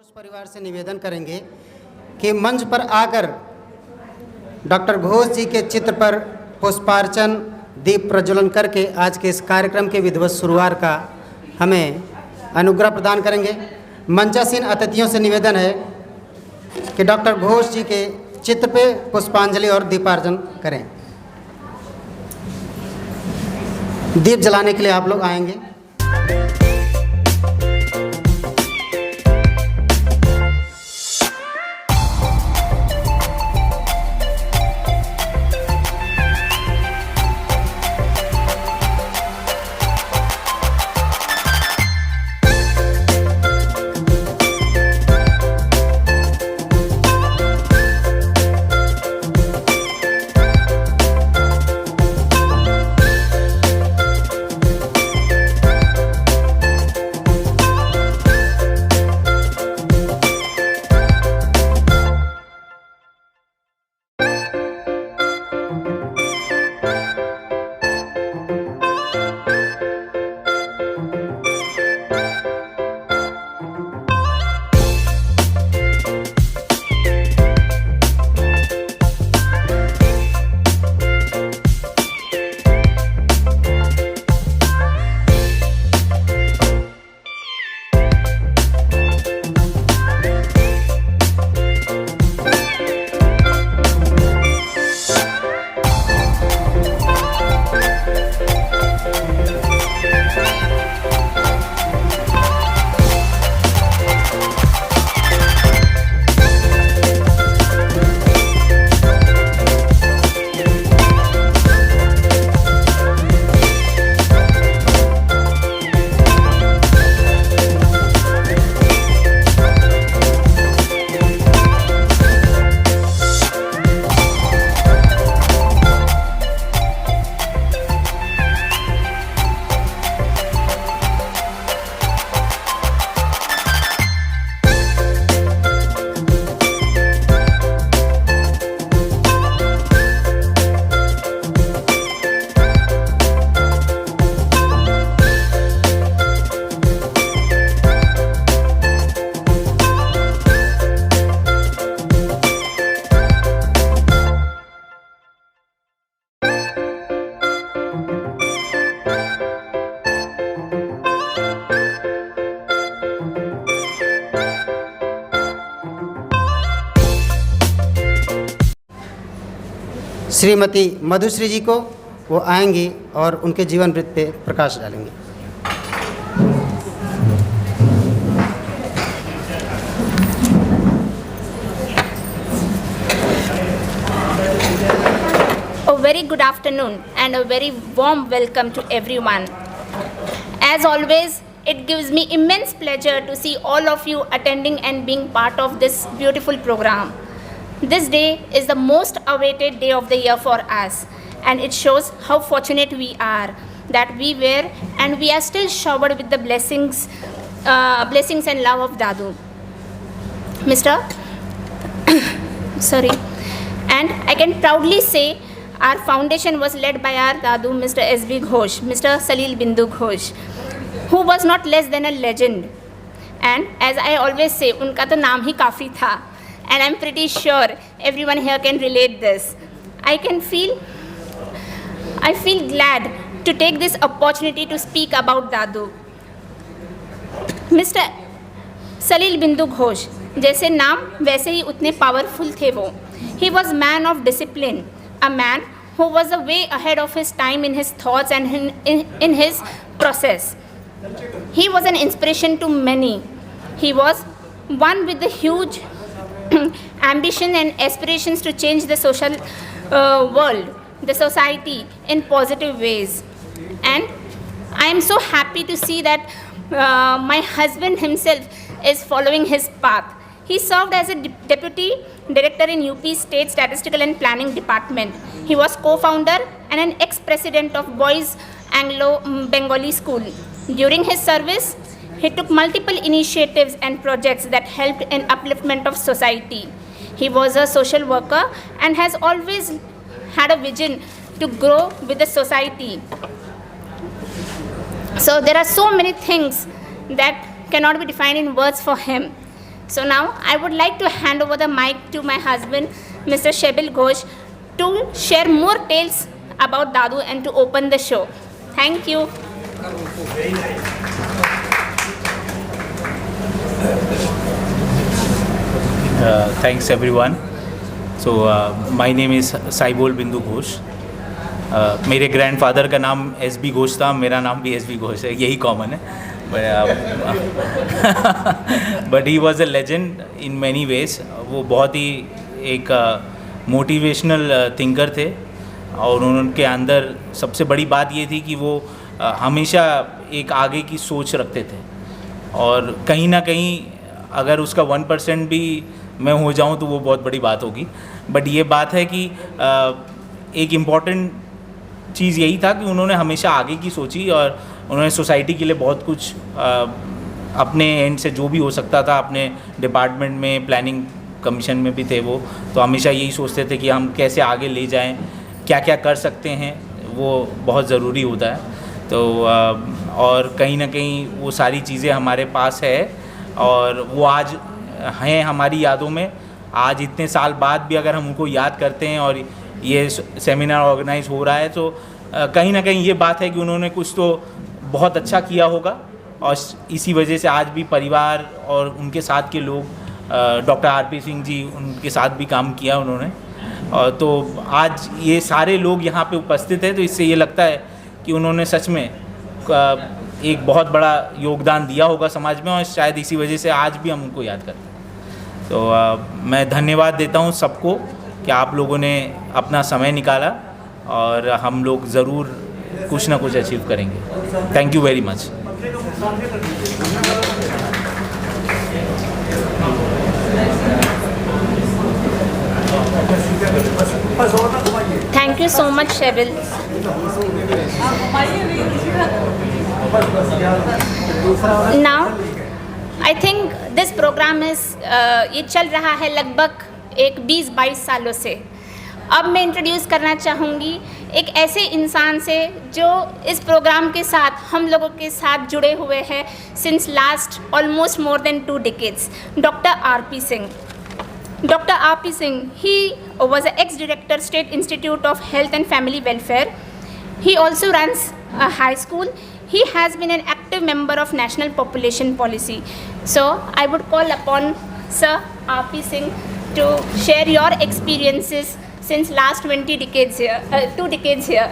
घोष परिवार से निवेदन करेंगे कि मंच पर आकर डॉक्टर घोष जी के चित्र पर पुष्पार्चन दीप प्रज्वलन करके आज के इस कार्यक्रम के विधिवत शुरुआत का हमें अनुग्रह प्रदान करेंगे। मंचासीन अतिथियों से निवेदन है कि डॉक्टर घोष जी के चित्र पे पुष्पांजलि और दीपार्चन करें। दीप जलाने के लिए आप लोग आएंगे। श्रीमती मधुश्री जी को वो आएंगी और उनके जीवन वृत्त पे प्रकाश डालेंगे। A very good afternoon and a very warm welcome to everyone. As always, it gives me immense pleasure to see all of you attending and being part of this beautiful program. This day is the most awaited day of the year for us, and it shows how fortunate we are that we were and we are still showered with the blessings and love of Dadu. And I can proudly say our foundation was led by our Dadu, Mr. S.B. Ghosh, Mr. Salil Bindu Ghosh, who was not less than a legend. And as I always say, unka to naam hi kafi tha. And I'm pretty sure everyone here can relate this. I feel glad to take this opportunity to speak about Dadu. Mr. Salil Bindu Ghosh, जैसे नाम वैसे ही उतने powerful थे वो. He was man of discipline, a man who was way ahead of his time in his thoughts and in his process. He was an inspiration to many. He was one with the huge ambition and aspirations to change the social world, the society in positive ways. And I am so happy to see that my husband himself is following his path. He served as a deputy director in UP State Statistical and Planning Department. He was co-founder and an ex-president of Boys Anglo-Bengali School. During his service, he took multiple initiatives and projects that helped in upliftment of society. He was a social worker and has always had a vision to grow with the society. So there are so many things that cannot be defined in words for him. So now I would like to hand over the mic to my husband, Mr. Shebil Ghosh, to share more tales about Dadu and to open the show. Thank you. Thanks everyone. So my name is साइबोल बिंदु घोष. मेरे grandfather का नाम S.B.. Ghosh था, मेरा नाम भी S.B.. Ghosh है, यही कॉमन है. But he was a legend in many ways. वो बहुत ही एक मोटिवेशनल थिंकर थे और उनके अंदर सबसे बड़ी बात ये थी कि वो हमेशा एक आगे की सोच रखते थे और कहीं ना कहीं अगर उसका 1% भी मैं हो जाऊं तो वो बहुत बड़ी बात होगी. बट ये बात है कि एक इम्पॉर्टेंट चीज़ यही था कि उन्होंने हमेशा आगे की सोची और उन्होंने सोसाइटी के लिए बहुत कुछ अपने एंड से जो भी हो सकता था, अपने डिपार्टमेंट में प्लानिंग कमीशन में भी थे वो, तो हमेशा यही सोचते थे कि हम कैसे आगे ले जाएं, क्या क्या कर सकते हैं, वो बहुत ज़रूरी होता है. तो और कहीं ना कहीं वो सारी चीज़ें हमारे पास है और वो आज हैं हमारी यादों में. आज इतने साल बाद भी अगर हम उनको याद करते हैं और ये सेमिनार ऑर्गेनाइज हो रहा है तो कहीं ना कहीं ये बात है कि उन्होंने कुछ तो बहुत अच्छा किया होगा और इसी वजह से आज भी परिवार और उनके साथ के लोग, डॉक्टर आर.पी. सिंह जी, उनके साथ भी काम किया उन्होंने. और तो आज ये सारे लोग यहाँ पे उपस्थित हैं तो इससे ये लगता है कि उन्होंने सच में एक बहुत बड़ा योगदान दिया होगा समाज में और शायद इसी वजह से आज भी हम उनको याद करते हैं. तो मैं धन्यवाद देता हूँ सबको कि आप लोगों ने अपना समय निकाला और हम लोग ज़रूर कुछ ना कुछ अचीव करेंगे. Thank you very much. Thank you so much, Shebil. Now, I think this program is ये चल रहा है लगभग एक 20-22 सालों से. अब मैं इंट्रोड्यूस करना चाहूँगी एक ऐसे इंसान से जो इस प्रोग्राम के साथ हम लोगों के साथ जुड़े हुए हैं since last almost more than 2 decades, doctor R P. Singh. Dr. R.P. Singh, he was an ex-director, State Institute of Health and Family Welfare. He also runs a high school. He has been an active member of National Population Policy. So, I would call upon Sir R.P. Singh to share your experiences since last 20 decades here, 2 decades here.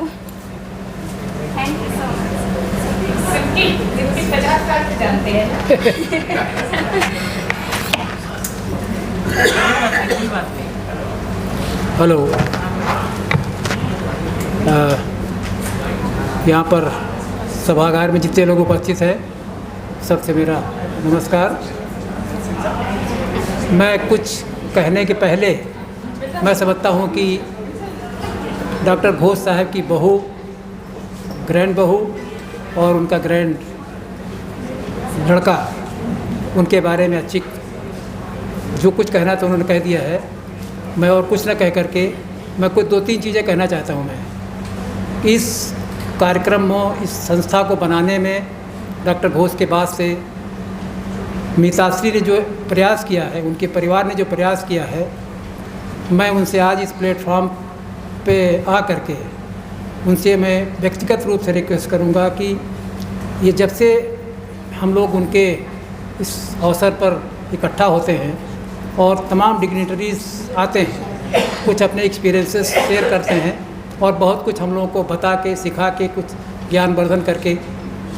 Thank you so much. 50 साल से जानते हैं. Hello. यहाँ पर सभागार में जितने लोग उपस्थित हैं सबसे मेरा नमस्कार. मैं कुछ कहने के पहले मैं समझता हूँ कि डॉक्टर घोष साहब की बहू, ग्रैंड बहू और उनका ग्रैंड लड़का, उनके बारे में अच्छी जो कुछ कहना था उन्होंने कह दिया है. मैं और कुछ ना कह करके मैं कुछ 2-3 चीज़ें कहना चाहता हूँ. मैं इस कार्यक्रम में, इस संस्था को बनाने में डॉक्टर घोष के बाद से मीताश्री ने जो प्रयास किया है, उनके परिवार ने जो प्रयास किया है, मैं उनसे आज इस प्लेटफॉर्म पे आ करके उनसे मैं व्यक्तिगत रूप से रिक्वेस्ट करूँगा कि ये जब से हम लोग उनके इस अवसर पर इकट्ठा होते हैं और तमाम डिग्निटरीज आते हैं, कुछ अपने एक्सपीरियंसेस शेयर करते हैं और बहुत कुछ हम लोगों को बता के, सिखा के, कुछ ज्ञानवर्धन करके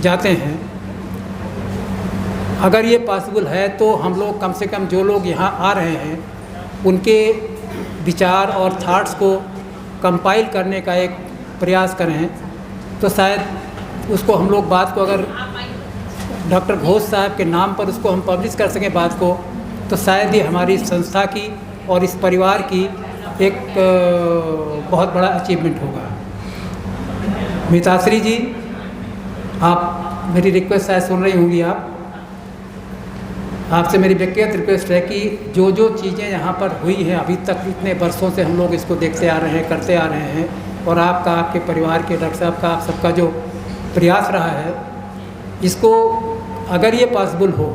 जाते हैं. अगर ये पॉसिबल है तो हम लोग कम से कम जो लोग यहाँ आ रहे हैं उनके विचार और थॉट्स को कंपाइल करने का एक प्रयास करें तो शायद उसको हम लोग बात को, अगर डॉक्टर घोष साहब के नाम पर उसको हम पब्लिश कर सकें बात को, तो शायद ये हमारी संस्था की और इस परिवार की एक बहुत बड़ा अचीवमेंट होगा. मीताश्री जी, आप मेरी रिक्वेस्ट शायद सुन रही होंगी. आपसे मेरी व्यक्तिगत रिक्वेस्ट है कि जो जो चीज़ें यहाँ पर हुई हैं अभी तक, इतने वर्षों से हम लोग इसको देखते आ रहे हैं, करते आ रहे हैं, और आपका, आपके परिवार के, डॉक्टर साहब का, आप सबका जो प्रयास रहा है, इसको अगर ये पॉसिबल हो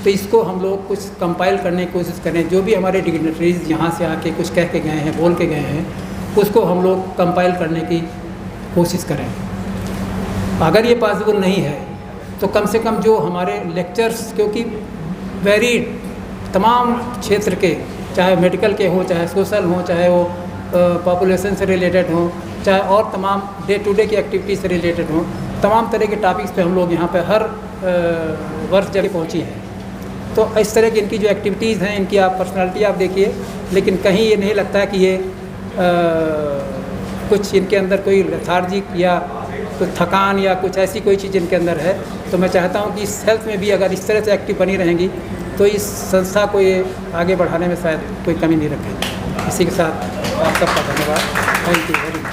तो इसको हम लोग कुछ कंपाइल करने की कोशिश करें। जो भी हमारे डिग्नेटरीज यहाँ से आके कुछ कह के गए हैं, बोल के गए हैं, उसको हम लोग कंपाइल करने की कोशिश करें। अगर ये पॉसिबल नहीं है तो कम से कम जो हमारे लेक्चर्स, क्योंकि वेरी तमाम क्षेत्र के, चाहे मेडिकल के हों, चाहे सोशल हों, चाहे वो पॉपुलेशन से रिलेटेड हों, चाहे और तमाम डे टू डे की एक्टिविटी से रिलेटेड हों, तमाम तरह के टॉपिक्स पे हम लोग यहाँ पे हर वर्ष जगह पहुँची हैं। तो इस तरह की इनकी जो एक्टिविटीज़ हैं, इनकी आप पर्सनालिटी आप देखिए, लेकिन कहीं ये नहीं लगता कि ये कुछ इनके अंदर कोई लेथार्जिक या कुछ थकान या कुछ ऐसी कोई चीज़ इनके अंदर है। तो मैं चाहता हूँ कि इस हेल्थ में भी अगर इस तरह से एक्टिव बनी रहेंगी तो इस संस्था को ये आगे बढ़ाने में शायद कोई कमी नहीं रखेगी। इसी के साथ आप सबका धन्यवाद। Thank you very much.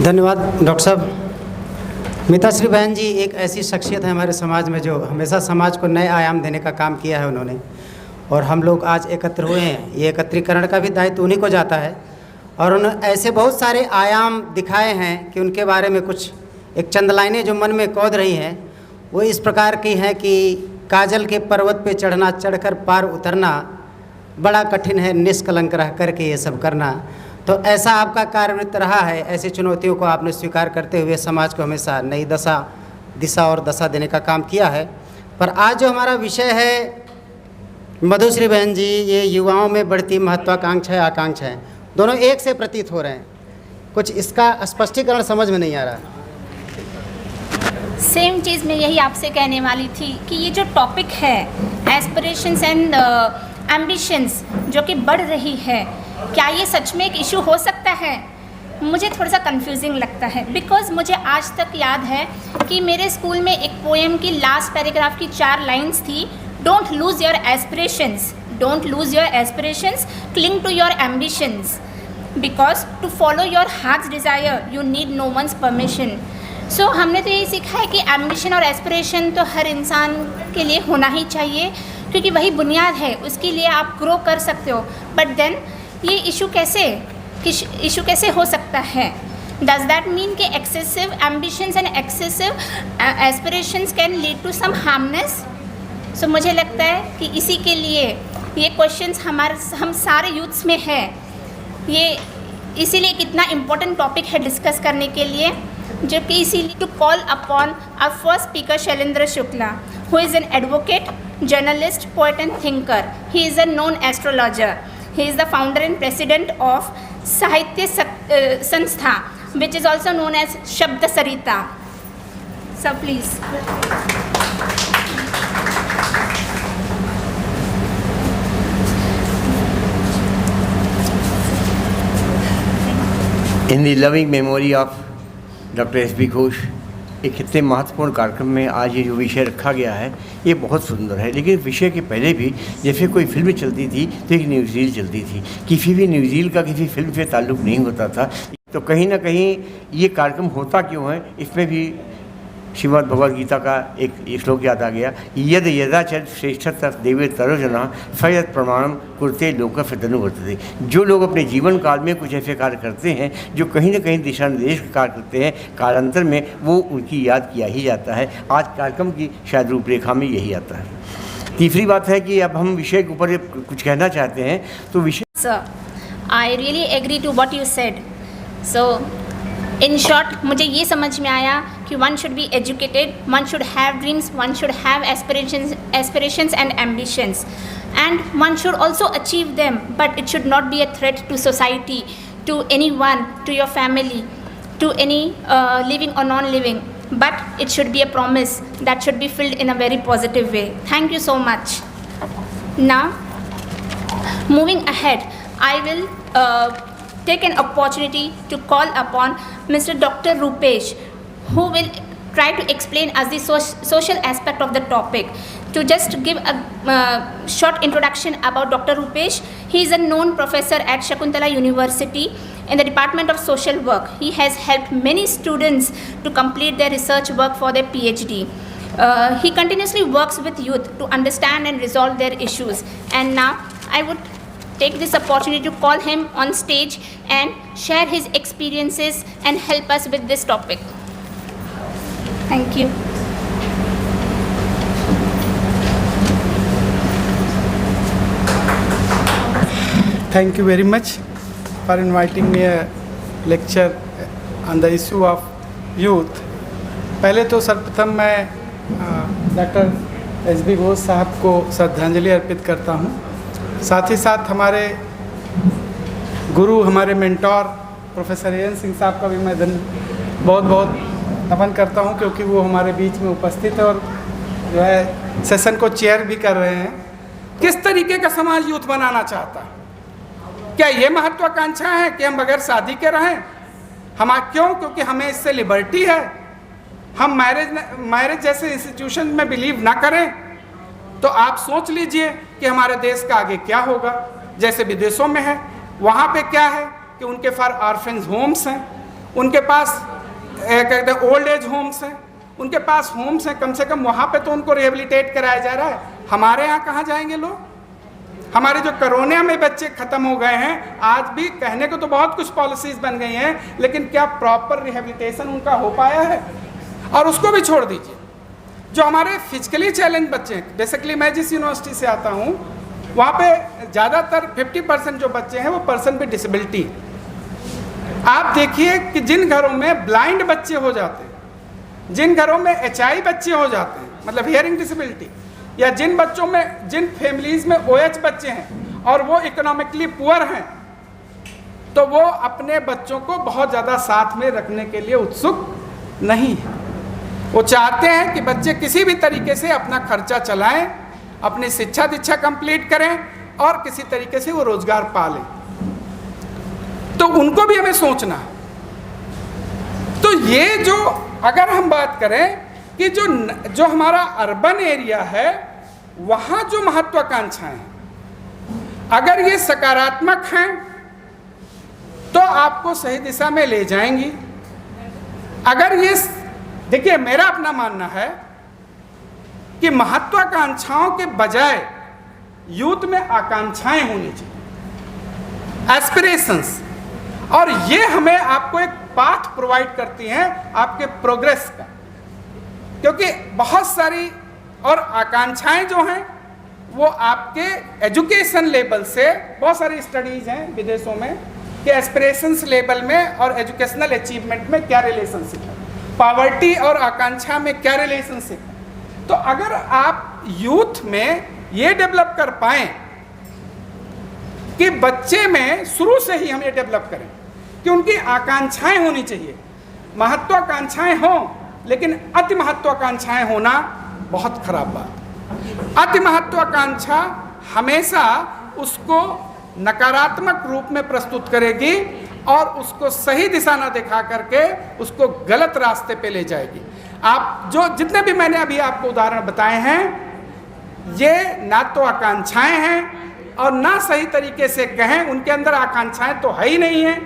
धन्यवाद डॉक्टर साहब। मिताश्री बहन जी एक ऐसी शख्सियत है हमारे समाज में जो हमेशा समाज को नए आयाम देने का काम किया है उन्होंने, और हम लोग आज एकत्र हुए हैं। ये एकत्रीकरण का भी दायित्व उन्हीं को जाता है, और उन्होंने ऐसे बहुत सारे आयाम दिखाए हैं कि उनके बारे में कुछ एक चंद लाइनें जो मन में कौध रही हैं वो इस प्रकार की हैं कि काजल के पर्वत पे चढ़ना, चढ़कर पार उतरना बड़ा कठिन है, निष्कलंक रह करके ये सब करना। तो ऐसा आपका कार्यवृत्त रहा है। ऐसी चुनौतियों को आपने स्वीकार करते हुए समाज को हमेशा नई दिशा और दशा देने का काम किया है। पर आज जो हमारा विषय है मधुश्री बहन जी, ये युवाओं में बढ़ती महत्वाकांक्षा आकांक्षाएँ दोनों एक से प्रतीत हो रहे हैं। कुछ इसका स्पष्टीकरण समझ में नहीं आ रहा। सेम चीज़ मैं यही आपसे कहने वाली थी कि ये जो टॉपिक है एस्पिरेशंस एंड एम्बिशंस जो कि बढ़ रही है, क्या ये सच में एक इशू हो सकता है? मुझे थोड़ा सा कंफ्यूजिंग लगता है, बिकॉज़ मुझे आज तक याद है कि मेरे स्कूल में एक पोएम की लास्ट पैराग्राफ की 4 लाइन्स थी, don't lose your aspirations, don't lose your aspirations, cling to your ambitions, because to follow your heart's desire you need no one's permission. So हमने तो यही सीखा है कि एम्बिशन और एस्पिरेशन तो हर इंसान के लिए होना ही चाहिए, क्योंकि वही बुनियाद है, उसके लिए आप ग्रो कर सकते हो। बट देन ये इशू कैसे हो सकता है? डज दैट मीन कि excessive ambitions and excessive aspirations can lead to some harmness? So मुझे लगता है कि इसी के लिए ये क्वेश्चंस हम सारे यूथ्स में है। ये इसीलिए कितना इम्पोर्टेंट टॉपिक है डिस्कस करने के लिए, जबकि इसीलिए to call upon our first speaker Shailendra Shukla, who is an advocate, journalist, poet and thinker. He is a known astrologer. He is the founder and president of Sahitya Sanstha, which is also known as Shabda Sarita. So please. In the loving memory of Dr. S.B. Ghosh, एक इतने महत्वपूर्ण कार्यक्रम में आज ये जो विषय रखा गया है ये बहुत सुंदर है। लेकिन विषय के पहले भी जैसे कोई फिल्म चलती थी तो एक न्यूज़ रील चलती थी। किसी भी न्यूज़ रील का किसी फिल्म से ताल्लुक़ नहीं होता था। तो कहीं ना कहीं ये कार्यक्रम होता क्यों है, इसमें भी श्रीमद् भगवद गीता का एक श्लोक याद आ गया, यद यदाचर श्रेष्ठतः देवे तरोजना फयत प्रमाणम कुरते लोक फितनु वर्तते। जो लोग अपने जीवन काल में कुछ ऐसे कार्य करते हैं जो कहीं ना कहीं दिशा निर्देश का कार्य करते हैं, कालांतर में वो उनकी याद किया ही जाता है। आज कार्यक्रम की शायद रूपरेखा में यही आता है। तीसरी बात है कि अब हम विषय के ऊपर कुछ कहना चाहते हैं तो विषय sir, I really agree to what you said. So in short मुझे ये समझ में आया कि one should be educated, one should have dreams, one should have aspirations and ambitions, and one should also achieve them, but it should not be a threat to society, to anyone, to your family, to any living or non-living, but it should be a promise that should be filled in a very positive way. Thank you so much. Now moving ahead, I will take an opportunity to call upon Mr. Dr. Rupesh, who will try to explain us the social aspect of the topic. To just give a short introduction about Dr. Rupesh, he is a known professor at Shakuntala University in the Department of Social Work. He has helped many students to complete their research work for their PhD. He continuously works with youth to understand and resolve their issues. And now I would take this opportunity to call him on stage and share his experiences and help us with this topic. Thank you. Thank you very much for inviting me a lecture on the issue of youth. पहले तो सर्वप्रथम मैं doctor S.B.. Ghosh साहब को श्रद्धांजलि अर्पित करता हूँ। साथ ही साथ हमारे गुरु, हमारे मेंटोर प्रोफेसर ए.एन. सिंह साहब का भी मैं बहुत बहुत नमन करता हूँ, क्योंकि वो हमारे बीच में उपस्थित है और जो है सेशन को चेयर भी कर रहे हैं। किस तरीके का समाज यूथ बनाना चाहता है? क्या ये महत्वाकांक्षा है कि हम बगैर शादी के रहें? क्यों? क्योंकि हमें इससे लिबर्टी है। हम मैरिज जैसे इंस्टीट्यूशन में बिलीव ना करें तो आप सोच लीजिए कि हमारे देश का आगे क्या होगा। जैसे विदेशों में है, वहाँ पे क्या है कि उनके पास ऑर्फेन्स होम्स हैं, उनके पास कहते हैं ओल्ड एज होम्स हैं, उनके पास होम्स हैं, कम से कम वहाँ पे तो उनको रिहेबिलिटेट कराया जा रहा है। हमारे यहाँ कहाँ जाएंगे लोग? हमारे जो कोरोना में बच्चे ख़त्म हो गए हैं, आज भी कहने को तो बहुत कुछ पॉलिसीज़ बन गई हैं, लेकिन क्या प्रॉपर रिहेबिलिटेशन उनका हो पाया है? और उसको भी छोड़ दीजिए, जो हमारे फिजिकली चैलेंज बच्चे हैं, बेसिकली मैं जिस यूनिवर्सिटी से आता हूँ वहाँ पे ज़्यादातर 50% जो बच्चे हैं वो पर्सन विद डिसेबिलिटी। आप देखिए कि जिन घरों में ब्लाइंड बच्चे हो जाते हैं, जिन घरों में HI बच्चे हो जाते हैं, मतलब हियरिंग डिसेबिलिटी, या जिन बच्चों में, जिन फैमिलीज़ में OH बच्चे हैं और वो इकोनॉमिकली पुअर हैं, तो वो अपने बच्चों को बहुत ज़्यादा साथ में रखने के लिए उत्सुक नहीं है। वो चाहते हैं कि बच्चे किसी भी तरीके से अपना खर्चा चलाएं, अपनी शिक्षा दीक्षा कंप्लीट करें और किसी तरीके से वो रोजगार पालें। तो उनको भी हमें सोचना है। तो ये जो अगर हम बात करें कि जो हमारा अर्बन एरिया है, वहाँ जो महत्वाकांक्षाएं हैं, अगर ये सकारात्मक हैं तो आपको सही दिशा में ले जाएंगी। अगर ये, देखिए मेरा अपना मानना है कि महत्वाकांक्षाओं के बजाय यूथ में आकांक्षाएं होनी चाहिए, एस्पिरेशंस, और ये हमें आपको एक पाथ प्रोवाइड करती हैं आपके प्रोग्रेस का। क्योंकि बहुत सारी और आकांक्षाएं जो हैं वो आपके एजुकेशन लेवल से, बहुत सारी स्टडीज़ हैं विदेशों में कि एस्पिरेशंस लेवल में और एजुकेशनल अचीवमेंट में क्या रिलेशनशिप है, पॉवर्टी और आकांक्षा में क्या रिलेशनशिप है। तो अगर आप यूथ में ये डेवलप कर पाएँ कि बच्चे में शुरू से ही हम ये डेवलप करें कि उनकी आकांक्षाएं होनी चाहिए, महत्वाकांक्षाएं हों, लेकिन अति महत्वाकांक्षाएं होना बहुत खराब बात। अति महत्वाकांक्षा हमेशा उसको नकारात्मक रूप में प्रस्तुत करेगी और उसको सही दिशा ना दिखा करके उसको गलत रास्ते पे ले जाएगी। आप जो जितने भी मैंने अभी आपको उदाहरण बताए हैं, ये ना तो आकांक्षाएं हैं और ना सही तरीके से कहें उनके अंदर आकांक्षाएं तो है ही नहीं है,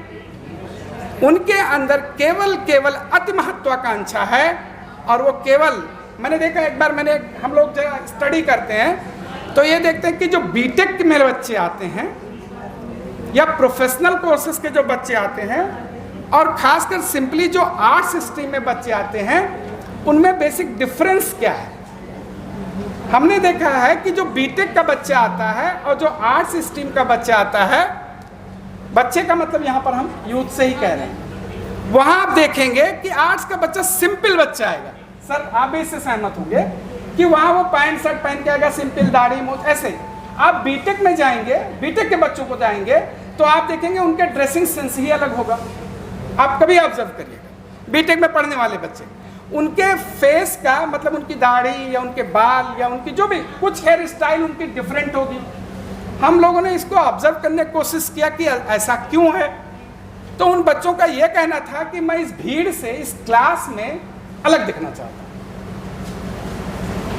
उनके अंदर केवल अति महत्वाकांक्षा है। और वो केवल, मैंने देखा एक बार, हम लोग जब स्टडी करते हैं तो ये देखते हैं कि जो बीटेक के मेरे बच्चे आते हैं या प्रोफेशनल कोर्सेज के जो बच्चे आते हैं और खासकर सिंपली जो आर्ट्स स्ट्रीम में बच्चे आते हैं, उनमें बेसिक डिफरेंस क्या है। हमने देखा है कि जो बीटेक का बच्चा आता है और जो आर्ट्स स्ट्रीम का बच्चा आता है, बच्चे का मतलब यहाँ पर हम यूथ से ही कह रहे हैं, वहाँ आप देखेंगे कि आर्ट्स का बच्चा सिंपल बच्चा आएगा। सर आप भी इससे सहमत होंगे कि वहाँ वो पैंट शर्ट पहन के आएगा, सिंपल दाढ़ी मूंछ ऐसे। आप बीटेक में जाएंगे, बीटेक के बच्चों को जाएंगे तो आप देखेंगे उनके ड्रेसिंग सेंस ही अलग होगा। आप कभी ऑब्जर्व करिएगा, बीटेक में पढ़ने वाले बच्चे, उनके फेस का मतलब उनकी दाढ़ी या उनके बाल या उनकी जो भी कुछ हेयर स्टाइल उनकी डिफरेंट होगी। हम लोगों ने इसको ऑब्जर्व करने की कोशिश किया कि ऐसा क्यों है। तो उन बच्चों का यह कहना था कि मैं इस भीड़ से, इस क्लास में अलग दिखना चाहता हूं।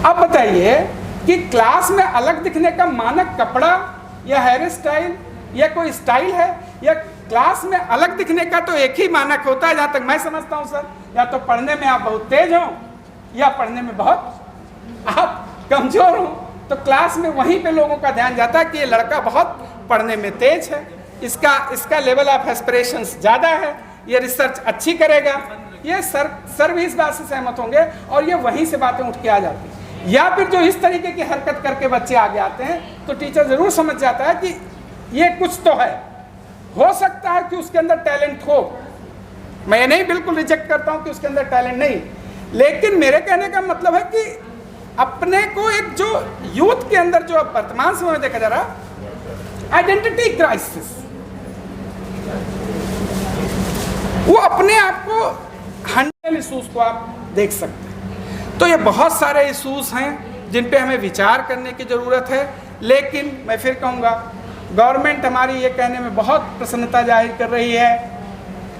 अब बताइए कि क्लास में अलग दिखने का मानक कपड़ा या हेयर स्टाइल या कोई स्टाइल है, या क्लास में अलग दिखने का तो एक ही मानक होता है जहाँ तक मैं समझता हूँ सर, या तो पढ़ने में आप बहुत तेज हो या पढ़ने में बहुत आप कमज़ोर हो। तो क्लास में वहीं पे लोगों का ध्यान जाता है कि ये लड़का बहुत पढ़ने में तेज है, इसका लेवल ऑफ एस्पिरेशंस ज़्यादा है, ये रिसर्च अच्छी करेगा, ये सर भी इस बात से सहमत होंगे और ये वहीं से बातें उठ के आ जाती हैं। या फिर जो इस तरीके की हरकत करके बच्चे आगे आते हैं तो टीचर ज़रूर समझ जाता है कि ये कुछ तो है, हो सकता है कि उसके अंदर टैलेंट हो। मैं ये नहीं बिल्कुल रिजेक्ट करता हूँ कि उसके अंदर टैलेंट नहीं, लेकिन मेरे कहने का मतलब है कि अपने को एक जो यूथ के अंदर जो वर्तमान समय में देखा जा रहा आइडेंटिटी क्राइसिस, वो अपने आप को हैंडल इशूज को आप देख सकते हैं। तो ये बहुत सारे इशूज हैं जिन पे हमें विचार करने की ज़रूरत है। लेकिन मैं फिर कहूँगा, गवर्नमेंट हमारी ये कहने में बहुत प्रसन्नता जाहिर कर रही है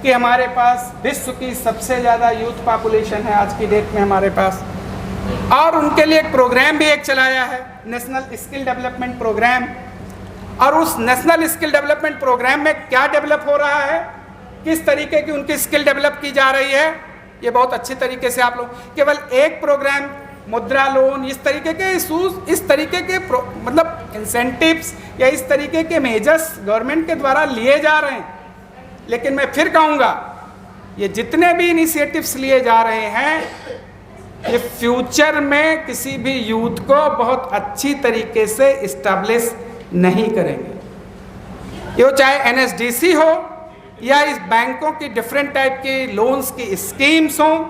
कि हमारे पास विश्व की सबसे ज़्यादा यूथ पॉपुलेशन है आज की डेट में हमारे पास, और उनके लिए एक प्रोग्राम भी एक चलाया है, नेशनल स्किल डेवलपमेंट प्रोग्राम। और उस नेशनल स्किल डेवलपमेंट प्रोग्राम में क्या डेवलप हो रहा है, किस तरीके की उनकी स्किल डेवलप की जा रही है, ये बहुत अच्छे तरीके से आप लोग, केवल एक प्रोग्राम मुद्रा लोन, इस तरीके के इशूज, इस तरीके के मतलब इंसेंटिव्स या इस तरीके के मेजर्स गवर्नमेंट के द्वारा लिए जा रहे हैं। लेकिन मैं फिर कहूँगा, ये जितने भी इनिशिएटिव्स लिए जा रहे हैं, ये फ्यूचर में किसी भी यूथ को बहुत अच्छी तरीके से इस्टेब्लिश नहीं करेंगे। ये चाहे NSDC हो या इस बैंकों की डिफरेंट टाइप की लोन्स की स्कीम्स हों,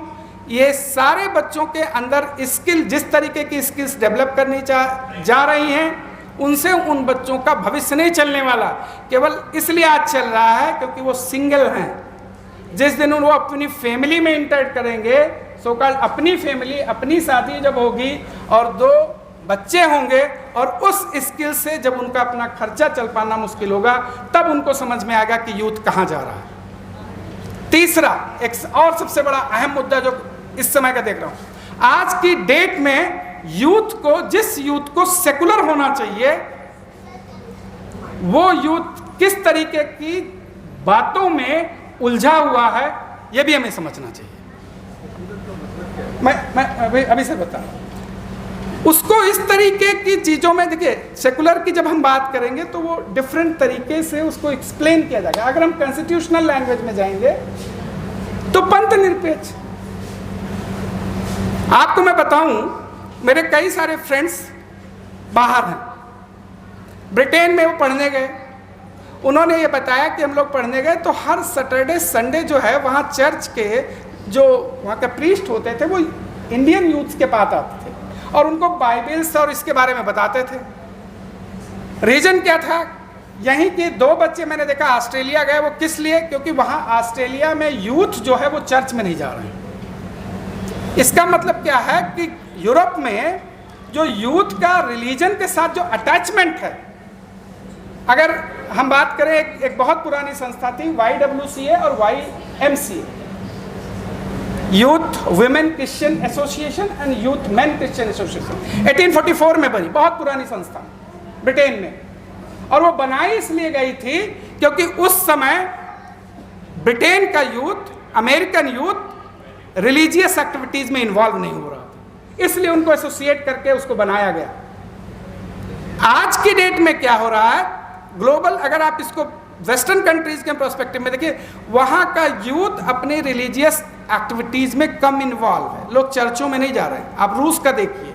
ये सारे बच्चों के अंदर स्किल, जिस तरीके की स्किल्स डेवलप करनी जा रही हैं, उनसे उन बच्चों का भविष्य नहीं चलने वाला। केवल इसलिए आज चल रहा है क्योंकि वो सिंगल हैं। जिस दिन वो अपनी फैमिली में इंटर करेंगे, सो कॉल्ड अपनी फैमिली, अपनी शादी जब होगी और 2 बच्चे होंगे और उस स्किल से जब उनका अपना खर्चा चल पाना मुश्किल होगा, तब उनको समझ में आएगा कि यूथ कहाँ जा रहा है। तीसरा एक और सबसे बड़ा अहम मुद्दा जो इस समय का देख रहा हूँ, आज की डेट में यूथ को, जिस यूथ को सेकुलर होना चाहिए, वो यूथ किस तरीके की बातों में उलझा हुआ है, ये भी हमें समझना चाहिए। मैं अभी से बता रहा हूँ उसको। इस तरीके की चीज़ों में देखिए, सेकुलर की जब हम बात करेंगे तो वो डिफरेंट तरीके से उसको एक्सप्लेन किया जाएगा। अगर हम कॉन्स्टिट्यूशनल लैंग्वेज में जाएंगे तो पंथ निरपेक्ष। आपको मैं बताऊं, मेरे कई सारे फ्रेंड्स बाहर हैं, ब्रिटेन में वो पढ़ने गए। उन्होंने ये बताया कि हम लोग पढ़ने गए तो हर सैटरडे संडे जो है वहाँ चर्च के जो वहाँ के प्रीस्ट होते थे वो इंडियन यूथ के पास आते थे और उनको बाइबल्स और इसके बारे में बताते थे। रीजन क्या था? यहीं के 2 बच्चे मैंने देखा ऑस्ट्रेलिया गए। वो किस लिए? क्योंकि वहाँ ऑस्ट्रेलिया में यूथ जो है वो चर्च में नहीं जा रहे हैं। इसका मतलब क्या है कि यूरोप में जो यूथ का रिलीजन के साथ जो अटैचमेंट है, अगर हम बात करें, एक बहुत पुरानी संस्था थी YWCA और YMCA, youth women Christian association and youth main Christian association, 1844 में बनी, बहुत पुरानी संस्था ब्रिटेन में। और वो बनाई इसलिए गई थी क्योंकि उस समय ब्रिटेन का youth, American youth religious activities में इन्वॉल्व नहीं हो रहा था, इसलिए उनको एसोसिएट करके उसको बनाया गया। आज की डेट में क्या हो रहा है, ग्लोबल, अगर आप इसको वेस्टर्न कंट्रीज के पर्सपेक्टिव में देखिए, वहाँ का यूथ अपने रिलीजियस एक्टिविटीज में कम इन्वॉल्व है। लोग चर्चों में नहीं जा रहे हैं। आप रूस का देखिए,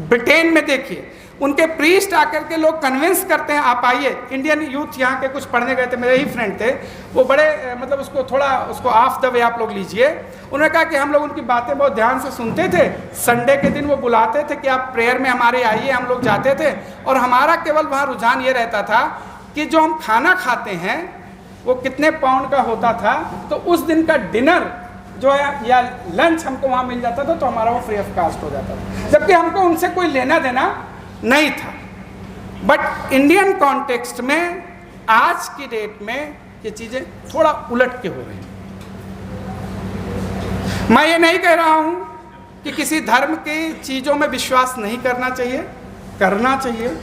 ब्रिटेन में देखिए, उनके प्रीस्ट आकर के लोग कन्विंस करते हैं आप आइए। इंडियन यूथ यहाँ के कुछ पढ़ने गए थे, मेरे ही फ्रेंड थे, वो बड़े मतलब उसको थोड़ा उसको ऑफ द वे आप लोग लीजिए। उन्होंने कहा कि हम लोग उनकी बातें बहुत ध्यान से सुनते थे। संडे के दिन वो बुलाते थे कि आप प्रेयर में हमारे आइए, हम लोग जाते थे। और हमारा केवल वहाँ रुझान ये रहता था कि जो हम खाना खाते हैं वो कितने पाउंड का होता था, तो उस दिन का डिनर जो है या लंच हमको वहाँ मिल जाता था, तो हमारा वो फ्री ऑफ कास्ट हो जाता था, जबकि हमको उनसे कोई लेना देना नहीं था। बट इंडियन कॉन्टेक्स्ट में आज की डेट में ये चीज़ें थोड़ा उलट के हो रही हैं। मैं ये नहीं कह रहा हूँ कि किसी धर्म की चीज़ों में विश्वास नहीं करना चाहिए, करना चाहिए,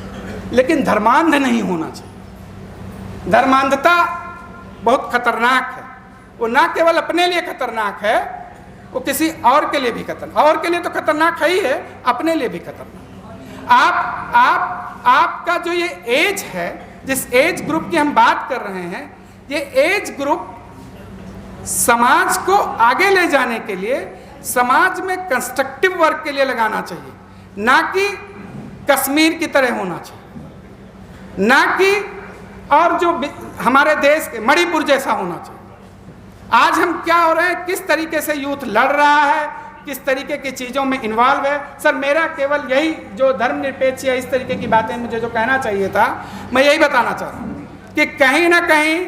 लेकिन धर्मांध नहीं होना चाहिए। धर्मांधता बहुत खतरनाक है। वो ना केवल अपने लिए खतरनाक है, वो किसी और के लिए भी खतरनाक, और के लिए तो खतरनाक है ही है, अपने लिए भी खतरनाक। आपका जो ये एज है, जिस एज ग्रुप की हम बात कर रहे हैं, ये एज ग्रुप समाज को आगे ले जाने के लिए, समाज में कंस्ट्रक्टिव वर्क के लिए लगाना चाहिए, ना कि कश्मीर की तरह होना चाहिए, ना कि और जो हमारे देश के मणिपुर जैसा होना चाहिए। आज हम क्या हो रहे हैं, किस तरीके से यूथ लड़ रहा है, किस तरीके की चीज़ों में इन्वॉल्व है। सर मेरा केवल यही जो धर्मनिरपेक्ष या इस तरीके की बातें मुझे जो कहना चाहिए था, मैं यही बताना चाह रहा हूँ कि कहीं ना कहीं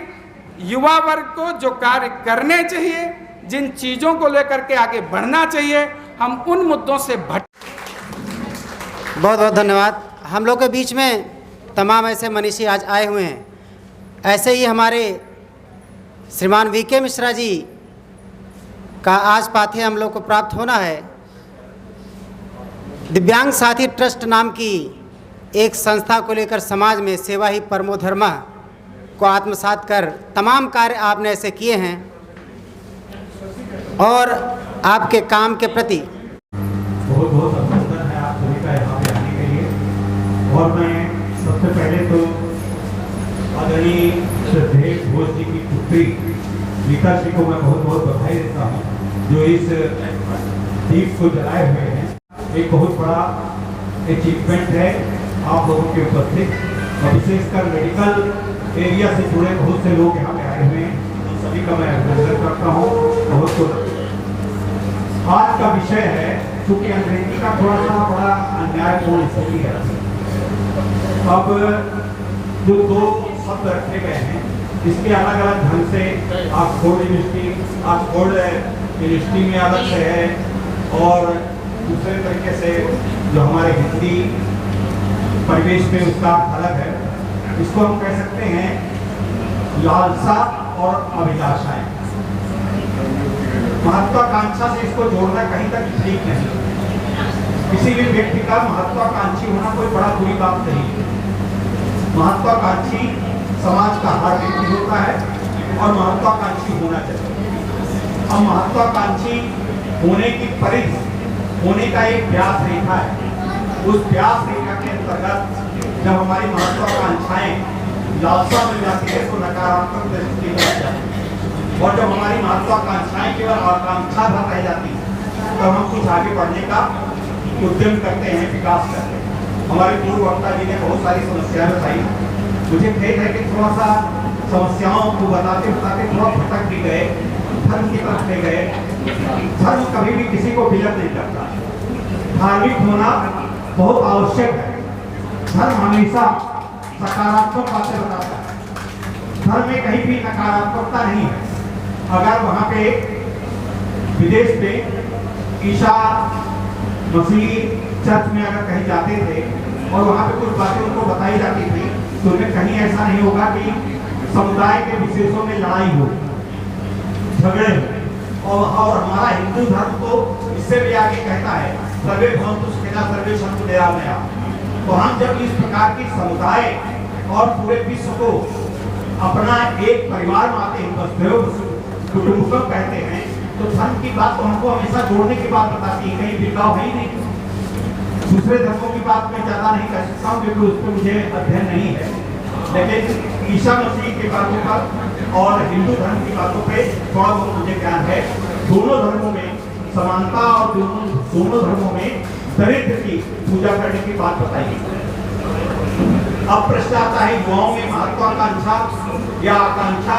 युवा वर्ग को जो कार्य करने चाहिए, जिन चीज़ों को लेकर के आगे बढ़ना चाहिए, हम उन मुद्दों से बहुत बहुत धन्यवाद। हम लोग के बीच में तमाम ऐसे मनीषी आज आए हुए हैं। ऐसे ही हमारे श्रीमान वीके मिश्रा जी का आज पाथेय हम लोग को प्राप्त होना है। दिव्यांग साथी ट्रस्ट नाम की एक संस्था को लेकर समाज में सेवा ही परमो धर्म को आत्मसात कर तमाम कार्य आपने ऐसे किए हैं और आपके काम के प्रति बहुत बहुत अभिनंदन है आप सभी का यहाँ पे आने के लिए। और मैं सबसे पहले तो आदरणीय श्रद्धेय घोष जी की पुत्री गीता जी को मैं बहुत बहुत बधाई देता हूँ, जो इस दीप को जलाए हुए हैं। एक बहुत बड़ा अचीवमेंट है आप लोगों के उपस्थित, और विशेषकर मेडिकल एरिया से जुड़े बहुत से लोग यहाँ पे आए हुए हैं, उन सभी का मैं अभिनंदन करता हूँ। बहुत आज का विषय है, चूंकि अंग्रेजी का थोड़ा सा बड़ा अन्यायपूर्ण स्थिति है। अब जो दो शब्द रखे गए हैं, इसके अलग अलग ढंग से ऑक्सफोर्ड यूनिवर्सिटी में अलग से है, और दूसरे तरीके से जो हमारे हिंदी परिवेश में उसका अलग है। इसको हम कह सकते हैं लालसा और अभिलाषाएं। महत्वाकांक्षा से इसको जोड़ना कहीं तक ठीक नहीं। किसी भी व्यक्ति का महत्वाकांक्षी होना कोई बड़ा बुरी बात नहीं है। महत्वाकांक्षी समाज का हर व्यक्ति होता है और महत्वाकांक्षी होना चाहिए। अब महत्वाकांक्षी होने की परिधि, होने का एक व्यास रेखा है। उस व्यास रेखा के अंतर्गत जब हमारी महत्वाकांक्षाएं लालसा मिल जाती है तो नकारात्मक दृष्टि जाती है, और जब हमारी महत्वाकांक्षाएं केवल आकांक्षा भर रह जाती है तो हम कुछ आगे बढ़ने का उद्यम करते हैं, विकास करते हैं। हमारे पूर्व वक्ता जी ने बहुत सारी समस्याएं बताई। मुझे खेद है कि थोड़ा सा समस्याओं को बताते बताते थोड़ा भटक भी गए, धर्म की तरफ ले गए। धर्म कभी भी किसी को विलप नहीं करता। धार्मिक होना बहुत आवश्यक है। धर्म हमेशा सकारात्मक बातें बताता है। धर्म में कहीं भी नकारात्मकता नहीं है। अगर वहाँ पे विदेश में ईसा मसीह चर्च में अगर कहीं जाते थे और वहाँ पे कुछ बातें उनको बताई जाती थी, तो उन्हें कहीं ऐसा नहीं होगा कि समुदाय के विशेषों में लड़ाई हो, झगड़े हो। और हमारा हिंदू धर्म तो इससे भी आगे कहता है सर्वे भवन्तु सुखिनः सर्वे सन्तु निरामयाः। तो हम जब इस प्रकार की समुदाय और पूरे विश्व को अपना एक परिवार मानते हैं, वसुधैव कुटुम्बकम कहते हैं, तो धर्म की बात तो हमको हमेशा जोड़ने की बात बताती है, कहीं भेदभाव है ही नहीं। दूसरे धर्मों की बात मैं ज़्यादा नहीं कर सकता हूँ क्योंकि उस पर मुझे अध्ययन नहीं है, लेकिन ईसा मसीह की बातों पर और हिंदू धर्म की बातों पे थोड़ा बहुत मुझे ज्ञान है। दोनों धर्मों में समानता और दोनों धर्मों में दरिद्र की पूजा करने की बात बताई। अब प्रश्न आता है युवाओं में महत्वाकांक्षा या आकांक्षा,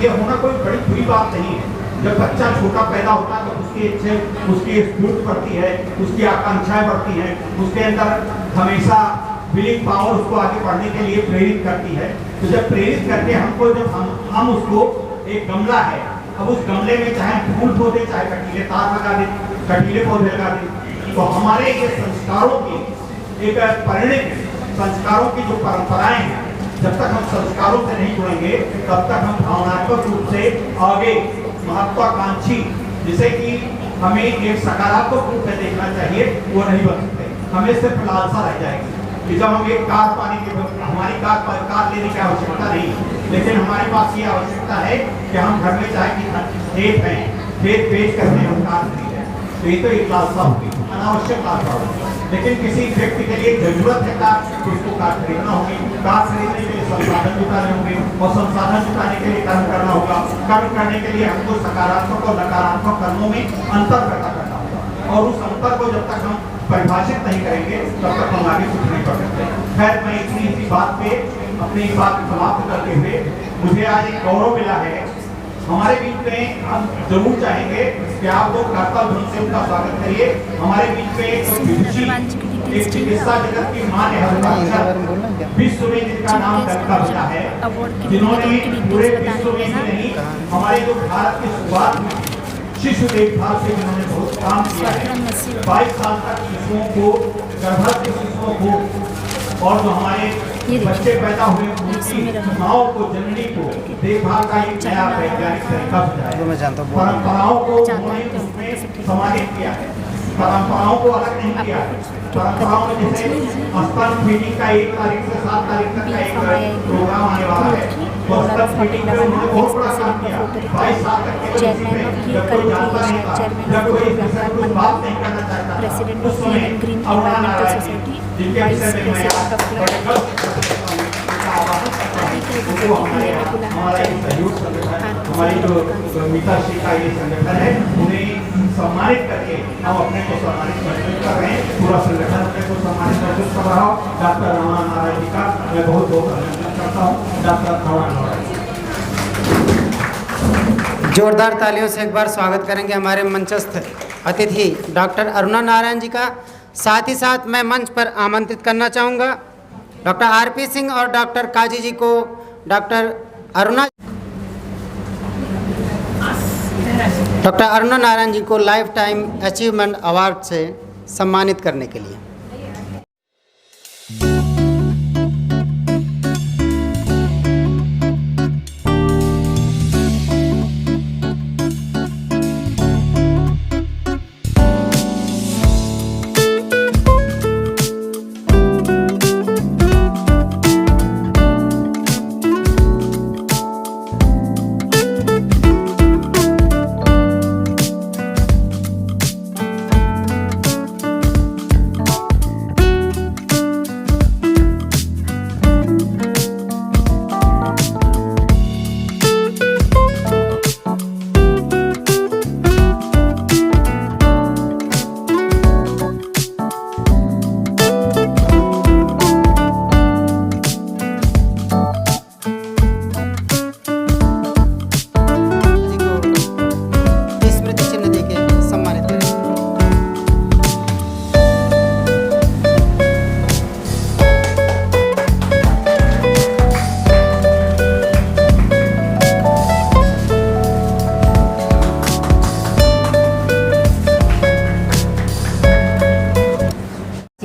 ये होना कोई बड़ी बुरी बात नहीं है। जब बच्चा छोटा पैदा होता है तो उसकी इच्छा, उसकी स्फूर्ति बढ़ती है, उसकी आकांक्षाएं बढ़ती हैं, उसके अंदर हमेशा विलिंग पावर उसको आगे बढ़ने के लिए प्रेरित करती है। तो जब प्रेरित करके हमको, जब हम उसको, एक गमला है, अब उस गमले में चाहे फूल पौधे चाहे कटीले तार लगा दें, कटीले पौधे लगा दें, तो हमारे ये संस्कारों की एक परिणित संस्कारों की जो परंपराएं हैं, जब तक हम संस्कारों से नहीं जुड़ेंगे तब तक हम भावनात्मक रूप से आगे महत्वाकांक्षी, जिसे कि हमें एक सकारात्मक रूप में देखना चाहिए, वो नहीं बन सकते। हमें सिर्फ लालसा रह जाएगी कि जब हम एक कार पाने के, हमारी कार लेने की आवश्यकता नहीं, लेकिन हमारे पास ये आवश्यकता है कि हम घर में चाहे कि खेत हैं, खेत बेच करके हम कार खरीदें, तो ये तो एक लालसा होगी। अनावश्यक कार बढ़ा। लेकिन किसी व्यक्ति के लिए जरूरत है कार, तो उसको कार खरीदना होगी। कार खरीदने के लिए संसाधन जुटाने होंगे और संसाधन जुटाने के लिए कर्म करना होगा। कर्म करने के लिए हमको सकारात्मक और नकारात्मक कर्मों में अंतर पैदा करना होगा, और उस अंतर को जब तक हम परिभाषित नहीं करेंगे तब तक हम आगे कुछ नहीं कर सकते। खैर, मैं इसी बात पे अपनी बात समाप्त करते हुए, मुझे आज एक गौरव मिला है। हमारे बीच में हम जरूर चाहेंगे कि आप लोग कर्तव्य ढंग से उनका स्वागत करिए। हमारे बीच में एक चिकित्सा जगत की मान्य हस्ताक्षर विश्व में जिनका नाम दत्ता बना है, जिन्होंने पूरे विश्व में ही नहीं, हमारे जो भारत की शुरुआत में शिशु देखभाल से जिन्होंने बहुत काम किया है। 22 साल तक शिशुओं को, गर्भवती शिशुओं को, और जो हमारे बच्चे पैदा हुए उनकी माओ को, जननी को देखभाल का एक नया वैज्ञानिक तरीका बताया। परंपराओं को उन्होंने उसमें समाहित किया है, परंपराओं को अलग नहीं किया है। परंपराओं में जैसे स्तन फीडिंग का 1 तारीख से 7 तारीख तक का एक प्रोग्राम आने वाला है, तो स्तन फीडिंग में उन्होंने बहुत बड़ा काम किया। 22 साल तक के जब कोई जानता नहीं था, जब कोई इस विषय में बात नहीं करना चाहता था, उस समय अरुणा नारायण जी, जिनके विषय में मैं आज उनको हमारा एक सहयोग संगठन, हमारी जो मीता श्री का ये संगठन है, उन्हें सम्मानित करके हम अपने को सम्मानित महसूस कर रहे हैं। पूरा संगठन अपने को सम्मानित महसूस कर रहा हूँ। डॉक्टर अरुणा नारायण जी का मैं बहुत बहुत अभिनंदन करता हूँ। डॉक्टर अरुणा नारायण, जोरदार तालियों से एक बार स्वागत करेंगे हमारे मंचस्थ अतिथि डॉक्टर अरुणा नारायण जी का। साथ ही साथ मैं मंच पर आमंत्रित करना चाहूँगा डॉक्टर आरपी सिंह और डॉक्टर काजी जी को डॉक्टर अरुणा नारायण जी को लाइफ टाइम अचीवमेंट अवार्ड से सम्मानित करने के लिए।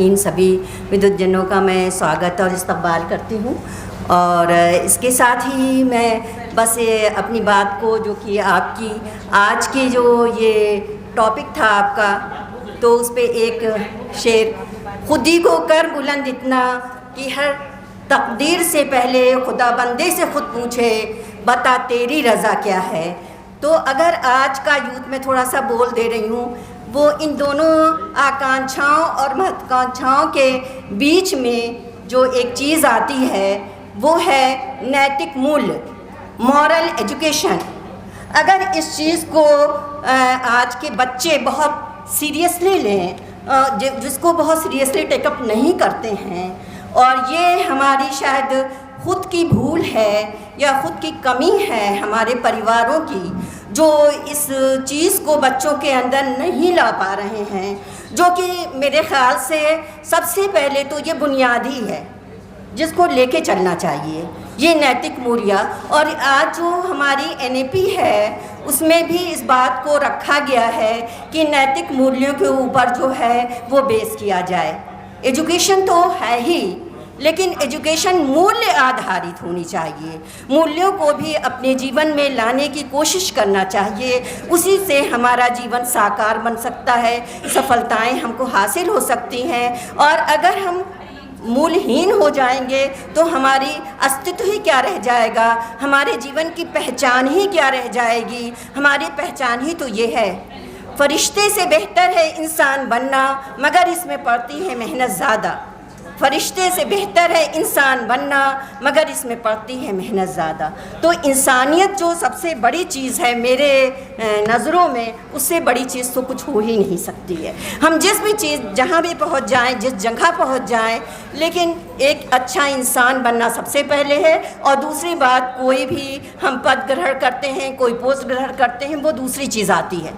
इन सभी विद्वज्जनों का मैं स्वागत और इस्तकबाल करती हूँ। और इसके साथ ही मैं बस ये अपनी बात को, जो कि आपकी आज की जो ये टॉपिक था आपका, तो उस पे एक शेर, खुद ही को कर बुलंद इतना कि हर तकदीर से पहले खुदा बंदे से खुद पूछे बता तेरी रज़ा क्या है। तो अगर आज का यूथ में थोड़ा सा बोल दे रही हूँ, वो इन दोनों आकांक्षाओं और महत्वाकांक्षाओं के बीच में जो एक चीज़ आती है वो है नैतिक मूल्य, मॉरल एजुकेशन। अगर इस चीज़ को आज के बच्चे बहुत सीरियसली लें, जिसको बहुत सीरियसली टेकअप नहीं करते हैं, और ये हमारी शायद खुद की भूल है या खुद की कमी है हमारे परिवारों की, जो इस चीज़ को बच्चों के अंदर नहीं ला पा रहे हैं, जो कि मेरे ख़्याल से सबसे पहले तो ये बुनियादी है जिसको लेके चलना चाहिए, ये नैतिक मूल्य। और आज जो हमारी NAP है उसमें भी इस बात को रखा गया है कि नैतिक मूल्यों के ऊपर जो है वो बेस किया जाए। एजुकेशन तो है ही, लेकिन एजुकेशन मूल्य आधारित होनी चाहिए। मूल्यों को भी अपने जीवन में लाने की कोशिश करना चाहिए, उसी से हमारा जीवन साकार बन सकता है, सफलताएं हमको हासिल हो सकती हैं। और अगर हम मूलहीन हो जाएंगे तो हमारी अस्तित्व ही क्या रह जाएगा, हमारे जीवन की पहचान ही क्या रह जाएगी। हमारी पहचान ही तो ये है। फरिश्ते से बेहतर है इंसान बनना, मगर इसमें पड़ती है मेहनत ज़्यादा। फरिश्ते से बेहतर है इंसान बनना, मगर इसमें पड़ती है मेहनत ज़्यादा। तो इंसानियत जो सबसे बड़ी चीज़ है मेरे नज़रों में, उससे बड़ी चीज़ तो कुछ हो ही नहीं सकती है। हम जिस भी चीज़ जहाँ भी पहुँच जाएं, जिस जगह पहुँच जाएं, लेकिन एक अच्छा इंसान बनना सबसे पहले है। और दूसरी बात, कोई भी हम पद ग्रहण करते हैं, कोई पोस्ट ग्रहण करते हैं, वो दूसरी चीज़ आती है।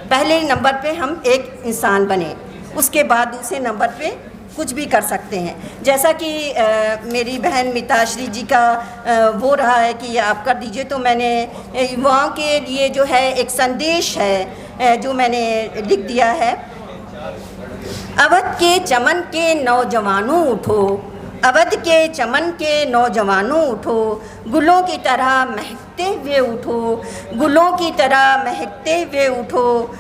पहले नंबर पे हम एक इंसान बने, उसके बाद दूसरे नंबर पे कुछ भी कर सकते हैं। जैसा कि मेरी बहन मिताश्री जी का वो रहा है कि आप कर दीजिए, तो मैंने युवाओं के लिए जो है एक संदेश है जो मैंने लिख दिया है। अवध के चमन के नौजवानों उठो, अवध के चमन के नौजवानों उठो, गुलों की तरह महकते हुए उठो, गुलों की तरह महकते हुए उठो।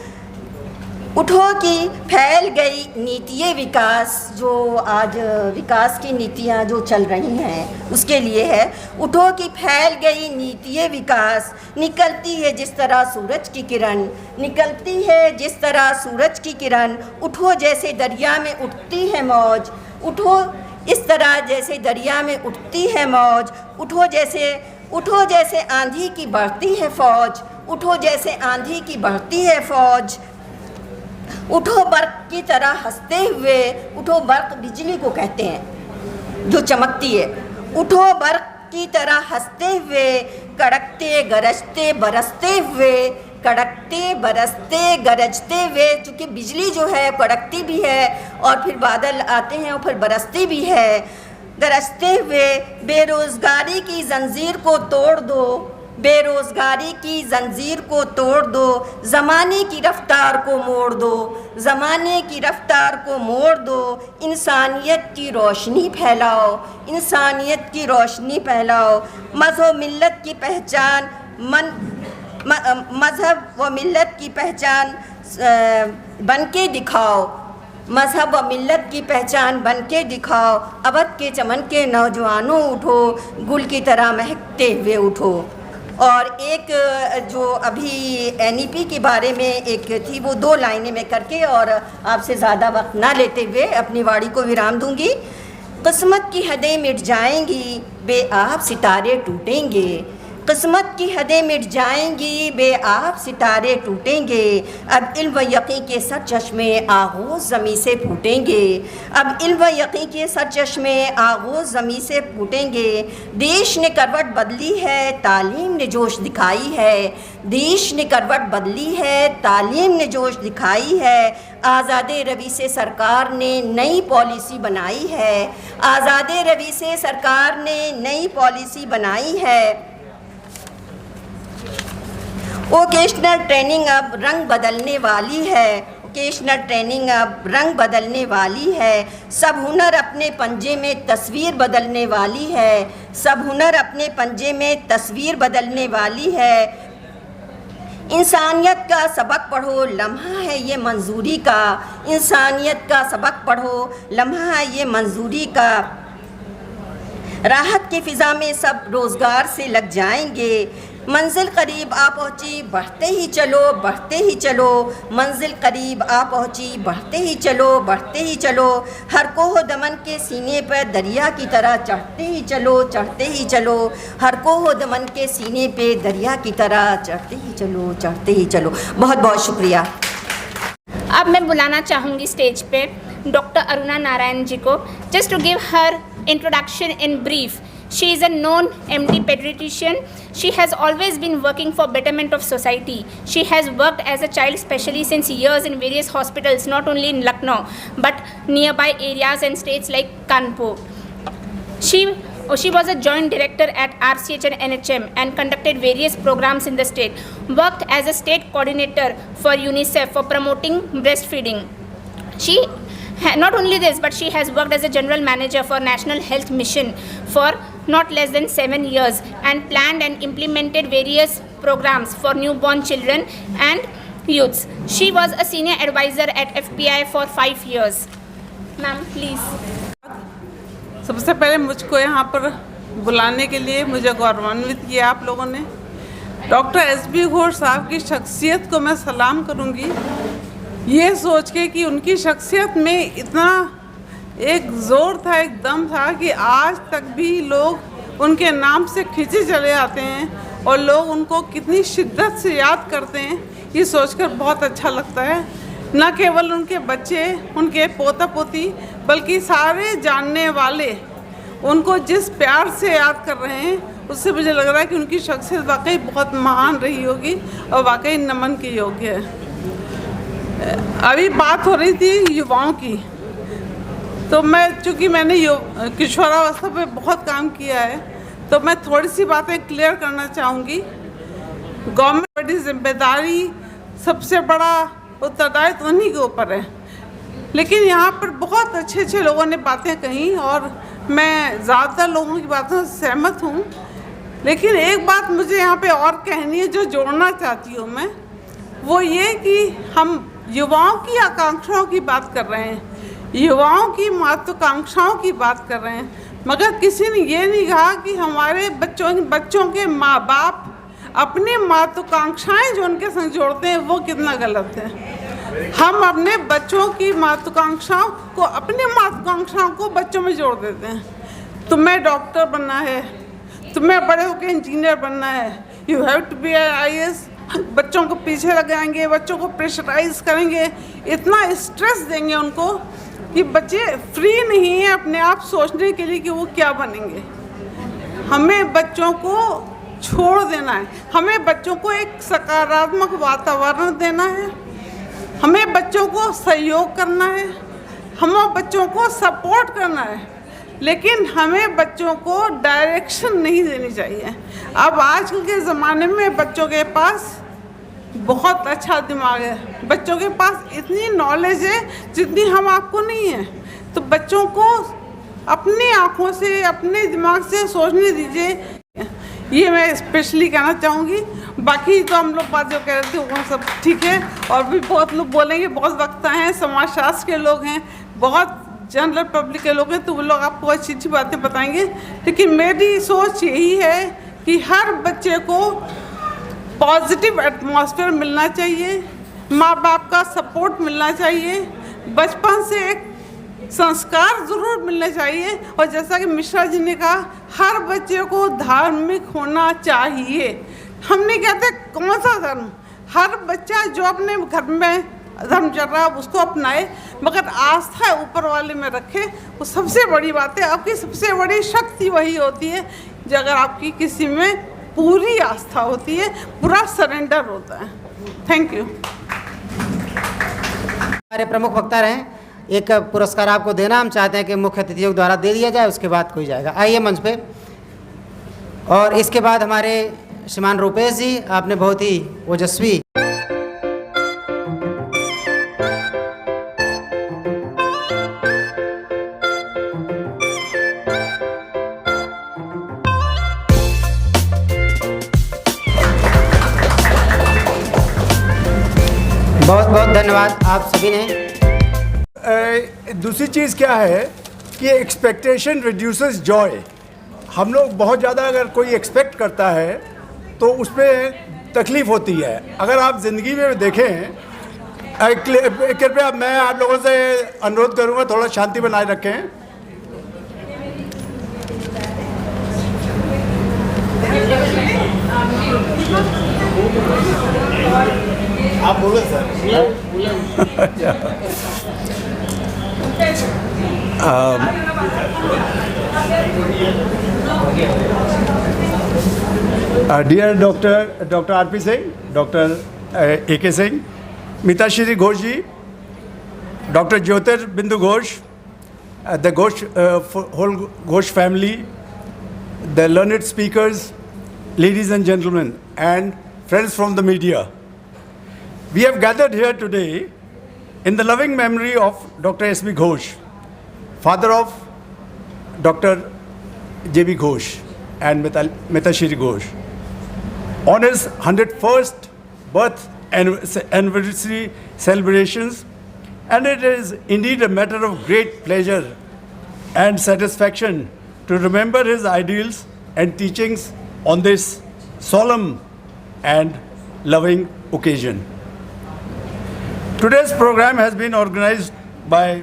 उठो कि फैल गई नीतिये विकास, जो आज विकास की नीतियाँ जो चल रही हैं उसके लिए है। उठो कि फैल गई नीतिये विकास, निकलती है जिस तरह सूरज की किरण, निकलती है जिस तरह सूरज की किरण। उठो जैसे दरिया में उठती है मौज, उठो इस तरह जैसे दरिया में उठती है मौज। उठो जैसे आंधी की बढ़ती है फौज, उठो जैसे आंधी की बढ़ती है फौज। उठो बर्क़ की तरह हंसते हुए, उठो बर्क़ बिजली को कहते हैं जो चमकती है। उठो बर्क़ की तरह हंसते हुए, कड़कते गरजते बरसते हुए, कड़कते बरसते गरजते हुए। चूँकि बिजली जो है कड़कती भी है और फिर बादल आते हैं और फिर बरसती भी है। गरजते हुए बेरोज़गारी की जंजीर को तोड़ दो, बेरोज़गारी की जंजीर को तोड़ दो। ज़माने की रफ्तार को मोड़ दो, ज़माने की रफ्तार को मोड़ दो। इंसानियत की रोशनी फैलाओ, इंसानियत की रोशनी फैलाओ। मज़हब मिल्लत की पहचान मज़हब व मिल्लत की पहचान बन के दिखाओ, मज़हब व मिल्लत की पहचान बन के दिखाओ। अवध के चमन के नौजवानों उठो, गुल की तरह महकते हुए उठो। और एक जो अभी NEP के बारे में एक थी, वो 2 लाइनें में करके और आपसे ज़्यादा वक्त ना लेते हुए अपनी वाणी को विराम दूंगी। किस्मत की हदें मिट जाएंगी, बेआब सितारे टूटेंगे। किस्मत की हदें मिट जाएंगी, बेआब सितारे टूटेंगे। अब इल्म व यकीन के सर चश्मे आगोज़ ज़मीं से फूटेंगे, अब इल्म व यकीन के सर चश्मे आगोज़ ज़मीं से फूटेंगे। देश ने करवट बदली है, तालीम ने जोश दिखाई है, देश ने करवट बदली है, तालीम ने जोश दिखाई है। आज़ादे रवि से सरकार ने नई पॉलिसी बनाई है, आज़ादे रवि से सरकार ने नई पॉलिसी बनाई है। वोकेशनल ट्रेनिंग अब रंग बदलने वाली है, वोकेशनल ट्रेनिंग अब रंग बदलने वाली है। सब हुनर अपने पंजे में तस्वीर बदलने वाली है, सब हुनर अपने पंजे में तस्वीर बदलने वाली है। इंसानियत का सबक पढ़ो, लम्हा है ये मंजूरी का, इंसानियत का सबक पढ़ो, लम्हा है ये मंजूरी का। राहत की फ़िज़ा में सब रोज़गार से लग जाएंगे, मंजिल करीब आ पहुँची बढ़ते ही चलो, बढ़ते ही चलो। मंजिल करीब आ पहुँची बढ़ते ही चलो, बढ़ते ही चलो। हर कोह दमन के सीने पर दरिया की तरह चढ़ते ही चलो, चढ़ते ही चलो। हर कोह दमन के सीने पे दरिया की तरह चढ़ते ही चलो, चढ़ते ही चलो। बहुत बहुत शुक्रिया। अब मैं बुलाना चाहूँगी स्टेज पे डॉक्टर अरुणा नारायण जी को, just to give her introduction in brief. She is a known MD pediatrician. She has always been working for betterment of society. She has worked as a child specialist since years in various hospitals, not only in Lucknow, but nearby areas and states like Kanpur. She was a joint director at RCH and NHM and conducted various programs in the state. Worked as a state coordinator for UNICEF for promoting breastfeeding. Not only this, but she has worked as a general manager for National Health Mission for not less than 7 years and planned and implemented various programs for newborn children and youths. She was a senior advisor at FPI for 5 years. Ma'am, please. सबसे पहले मुझको यहाँ पर बुलाने के लिए मुझे गौरवान्वित किया आप लोगों ने। Doctor S.B.. घोष साहब की शख्सियत को मैं सलाम करूंगी, ये सोच के कि उनकी शख्सियत में इतना एक ज़ोर था, एक दम था कि आज तक भी लोग उनके नाम से खींचे चले आते हैं और लोग उनको कितनी शिद्दत से याद करते हैं, ये सोचकर बहुत अच्छा लगता है। न केवल उनके बच्चे, उनके पोता पोती, बल्कि सारे जानने वाले उनको जिस प्यार से याद कर रहे हैं, उससे मुझे लग रहा है कि उनकी शख्सियत वाकई बहुत महान रही होगी और वाकई नमन के योग्य है। अभी बात हो रही थी युवाओं की, तो चूँकि मैंने किशोरावस्था पे बहुत काम किया है, तो मैं थोड़ी सी बातें क्लियर करना चाहूँगी। गवर्नमेंट बड़ी जिम्मेदारी, सबसे बड़ा उत्तरदायित्व उन्हीं के ऊपर है, लेकिन यहाँ पर बहुत अच्छे अच्छे लोगों ने बातें कही और मैं ज़्यादातर लोगों की बातों से सहमत हूँ, लेकिन एक बात मुझे यहाँ पे और कहनी है जो जोड़ना चाहती हूँ मैं, वो ये कि हम युवाओं की आकांक्षाओं की बात कर रहे हैं, युवाओं की महत्वाकांक्षाओं की बात कर रहे हैं, मगर किसी ने ये नहीं कहा कि हमारे बच्चों के माँ बाप अपनी महत्वाकांक्षाएं जो उनके संग जोड़ते हैं वो कितना गलत है। हम अपने बच्चों की महत्वाकांक्षाओं को, अपनी महत्वाकांक्षाओं को बच्चों में जोड़ देते हैं। तुम्हें डॉक्टर बनना है, तुम्हें बड़े होकर इंजीनियर बनना है, you have to be IAS। बच्चों को पीछे लगाएंगे, बच्चों को प्रेशराइज करेंगे, इतना स्ट्रेस देंगे उनको कि बच्चे फ्री नहीं हैं अपने आप सोचने के लिए कि वो क्या बनेंगे। हमें बच्चों को छोड़ देना है, हमें बच्चों को एक सकारात्मक वातावरण देना है, हमें बच्चों को सहयोग करना है, हमें बच्चों को सपोर्ट करना है, लेकिन हमें बच्चों को डायरेक्शन नहीं देनी चाहिए। अब आजकल के ज़माने में बच्चों के पास बहुत अच्छा दिमाग है, बच्चों के पास इतनी नॉलेज है जितनी हम आपको नहीं है, तो बच्चों को अपनी आँखों से, अपने दिमाग से सोचने दीजिए, ये मैं स्पेशली कहना चाहूँगी। बाकी तो हम लोग बात जो कह रहे थे वो सब ठीक है, और भी बहुत लोग बोलेंगे, बहुत वक्ता हैं, समाजशास्त्र के लोग हैं, बहुत जनरल पब्लिक के लोग हैं, तो वो लोग आपको अच्छी अच्छी बातें बताएंगे, लेकिन मेरी सोच यही है कि हर बच्चे को पॉजिटिव एटमॉस्फेयर मिलना चाहिए, माँ बाप का सपोर्ट मिलना चाहिए, बचपन से एक संस्कार ज़रूर मिलने चाहिए, और जैसा कि मिश्रा जी ने कहा, हर बच्चे को धार्मिक होना चाहिए। हम नहीं कहते कौन सा धर्म, हर बच्चा जो अपने घर में धर्म चल रहा है उसको अपनाए, मगर आस्था ऊपर वाले में रखे, वो सबसे बड़ी बात है। आपकी सबसे बड़ी शक्ति वही होती है जो अगर आपकी किसी में पूरी आस्था होती है, पूरा सरेंडर होता है। Thank you. हमारे प्रमुख वक्ता रहे, एक पुरस्कार आपको देना हम चाहते हैं कि मुख्य अतिथियों द्वारा दे दिया जाए, उसके बाद कोई जाएगा। आइए मंच पे। और इसके बाद हमारे श्रीमान रूपेश जी, आपने बहुत ही ओजस्वी बहुत बहुत धन्यवाद आप सभी ने। दूसरी चीज़ क्या है कि एक्सपेक्टेशन रिड्यूसेस जॉय। हम लोग बहुत ज़्यादा अगर कोई एक्सपेक्ट करता है तो उसमें तकलीफ़ होती है। अगर आप ज़िंदगी में देखें, कृपया मैं आप लोगों से अनुरोध करूँगा थोड़ा शांति बनाए रखें। आप बोलो sir. Dear doctor R P. Singh, doctor A.K. Singh, Mitashree Ghosh ji, doctor Jyotirbindu Ghosh, the whole Ghosh family, the learned speakers, ladies and gentlemen, and friends from the media. We have gathered here today in the loving memory of Dr. S.B. Ghosh, father of Dr. J.B. Ghosh and Mitashiri Ghosh, on his 101st birth anniversary celebrations, and it is indeed a matter of great pleasure and satisfaction to remember his ideals and teachings on this solemn and loving occasion. Today's program has been organized by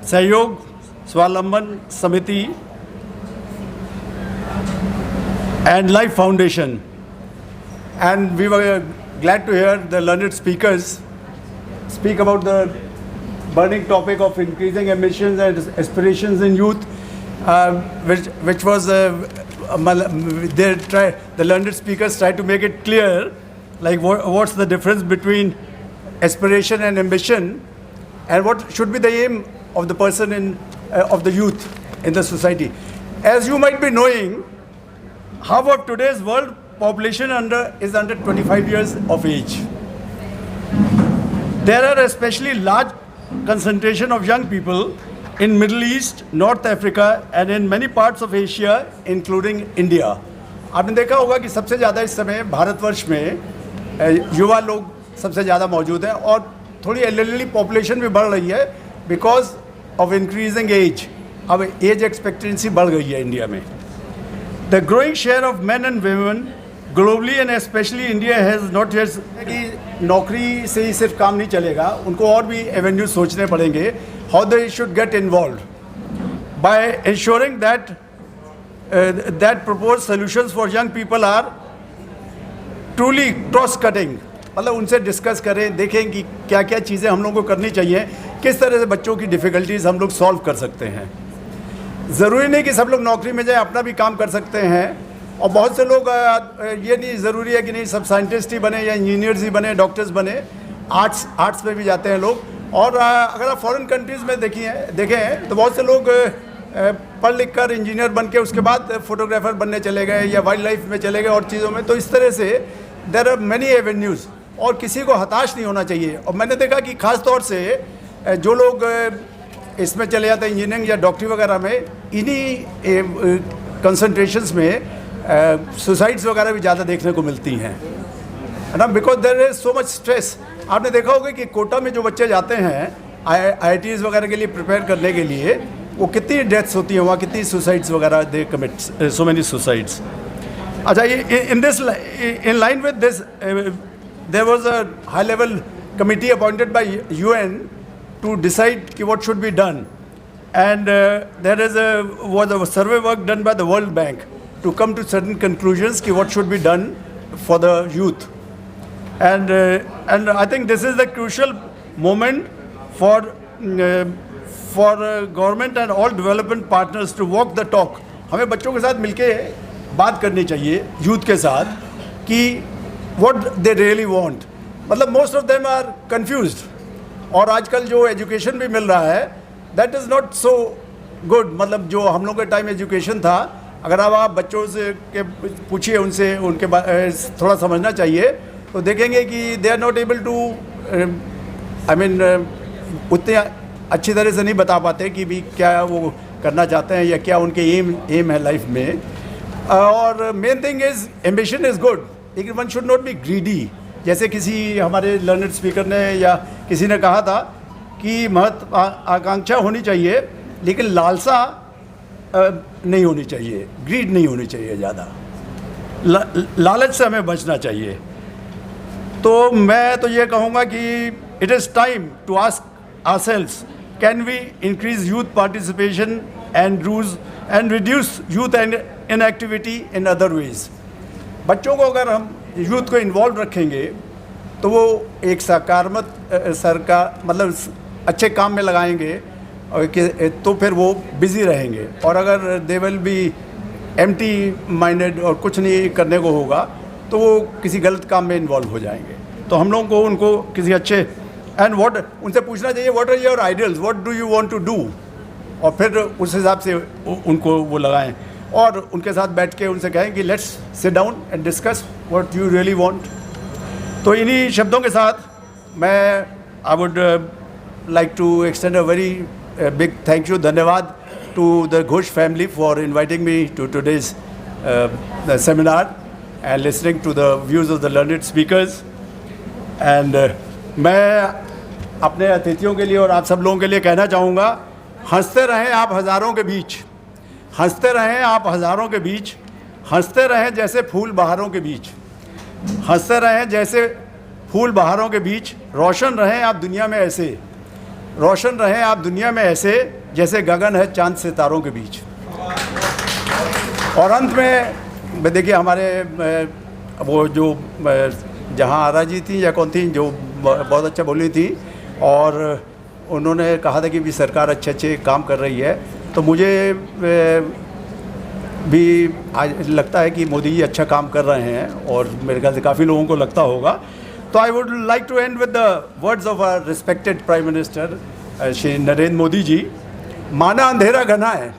Sahyog Swalamban Samiti and Life Foundation, and we were glad to hear the learned speakers speak about the burning topic of increasing ambitions and aspirations in youth, which was the learned speakers tried to make it clear, like what's the difference between aspiration and ambition, and what should be the aim of the person of the youth in the society. As you might be knowing, half of today's world population is under 25 years of age. There are especially large concentration of young people in Middle East, North Africa and in many parts of Asia, including India. आपने देखा होगा कि सबसे ज़्यादा इस समय भारतवर्ष में युवा लोग सबसे ज़्यादा मौजूद हैं और थोड़ी एल्डरली पॉपुलेशन भी बढ़ रही है बिकॉज ऑफ इंक्रीजिंग एज. अब एज एक्सपेक्टेंसी बढ़ गई है इंडिया में. The growing share of main and women globally and specially India has not yet कि नौकरी से ही सिर्फ काम नहीं चलेगा, उनको और भी एवेन्यू सोचने पड़ेंगे how they should get involve by ensuring that propose solutions for young people are truly cross cutting. मतलब उनसे डिस्कस करें, देखें कि क्या क्या चीज़ें हम लोगों को करनी चाहिए, किस तरह से बच्चों की डिफ़िकल्टीज़ हम लोग सॉल्व कर सकते हैं. ज़रूरी नहीं कि सब लोग नौकरी में जाए, अपना भी काम कर सकते हैं. और बहुत से लोग ये नहीं ज़रूरी है कि नहीं सब साइंटिस्ट ही बने या इंजीनियर्स ही बने, डॉक्टर्स बने, आर्ट्स में भी जाते हैं लोग. और अगर आप फॉरेन कंट्रीज़ में देखें तो बहुत से लोग पढ़ लिख कर इंजीनियर बन के उसके बाद फोटोग्राफर बनने चले गए या वाइल्ड लाइफ में चले गए और चीज़ों में. तो इस तरह से देयर आर मैनी एवेन्यूज़ और किसी को हताश नहीं होना चाहिए. और मैंने देखा कि ख़ास तौर से जो लोग इसमें चले जाते हैं इंजीनियरिंग या डॉक्टरी वगैरह में, इन्हीं कंसंट्रेशंस में सुसाइड्स वगैरह भी ज़्यादा देखने को मिलती हैं, है ना, because there is so much stress. आपने देखा होगा कि कोटा में जो बच्चे जाते हैं IITs वगैरह के लिए प्रिपेयर करने के लिए, वो कितनी डेथ्स होती हैं वहाँ, कितनी सुसाइड्स वगैरह दे कमिट सो मेनी सुसाइड्स. अच्छा, ये in line with this, there was a high-level committee appointed by UN to decide what should be done, and there was a survey work done by the World Bank to come to certain conclusions what should be done for the youth, and I think this is the crucial moment for government and all development partners to walk the talk. हमें बच्चों के साथ मिलके बात करनी चाहिए youth के साथ कि what they really want. मतलब most of them are confused. और आजकल जो एजुकेशन भी मिल रहा है that is not so good. मतलब जो हम लोग के टाइम एजुकेशन था, अगर आप बच्चों से के पूछिए, उनसे उनके थोड़ा समझना चाहिए, तो देखेंगे कि they are not able to उतने अच्छी तरह से नहीं बता पाते कि भी क्या वो करना चाहते हैं या क्या उनके एम है लाइफ में. और main thing is ambition is good, लेकिन one should not be greedy. जैसे किसी हमारे लर्नड स्पीकर ने या किसी ने कहा था कि आकांक्षा होनी चाहिए लेकिन लालसा नहीं होनी चाहिए, ग्रीड नहीं होनी चाहिए ज़्यादा, लालच से हमें बचना चाहिए. तो मैं तो ये कहूँगा कि it is time to ask ourselves, can we increase youth participation and reduce youth inactivity in other ways. बच्चों को अगर हम यूथ को इन्वॉल्व रखेंगे तो वो एक सरकार मतलब अच्छे काम में लगाएंगे और तो फिर वो बिज़ी रहेंगे. और अगर they will be empty minded और कुछ नहीं करने को होगा तो वो किसी गलत काम में इन्वॉल्व हो जाएंगे. तो हम लोगों को उनको किसी अच्छे उनसे पूछना चाहिए what are your ideals, what do you want to do, और फिर उस हिसाब से उनको वो लगाएं और उनके साथ बैठ के उनसे कहें कि let's sit down and discuss what you really want. तो इन्हीं शब्दों के साथ मैं I would like to extend a very big thank you, धन्यवाद to the Ghosh family for inviting me to today's seminar and listening to the views of the learned speakers. And मैं अपने अतिथियों के लिए और आप सब लोगों के लिए कहना चाहूँगा, हंसते रहें आप हज़ारों के बीच, हंसते रहें आप हज़ारों के बीच, हंसते रहें जैसे फूल बहारों के बीच. हंसते रहें जैसे फूल बहारों के बीच, रोशन रहें आप दुनिया में ऐसे, रोशन रहें आप दुनिया में ऐसे जैसे गगन है चांद सितारों के बीच। और अंत में देखिए हमारे वो जो जहाँ आरा जी थी या कौन थी जो बहुत अच्छा बोली थी, और उन्होंने कहा था कि भी सरकार अच्छे अच्छे काम कर रही है, तो मुझे भी आज लगता है कि मोदी जी अच्छा काम कर रहे हैं और मेरे ख्याल से काफ़ी लोगों को लगता होगा। तो I would like to end with the words of our respected prime minister Shri Narendra Modi ji. माना अंधेरा घना है,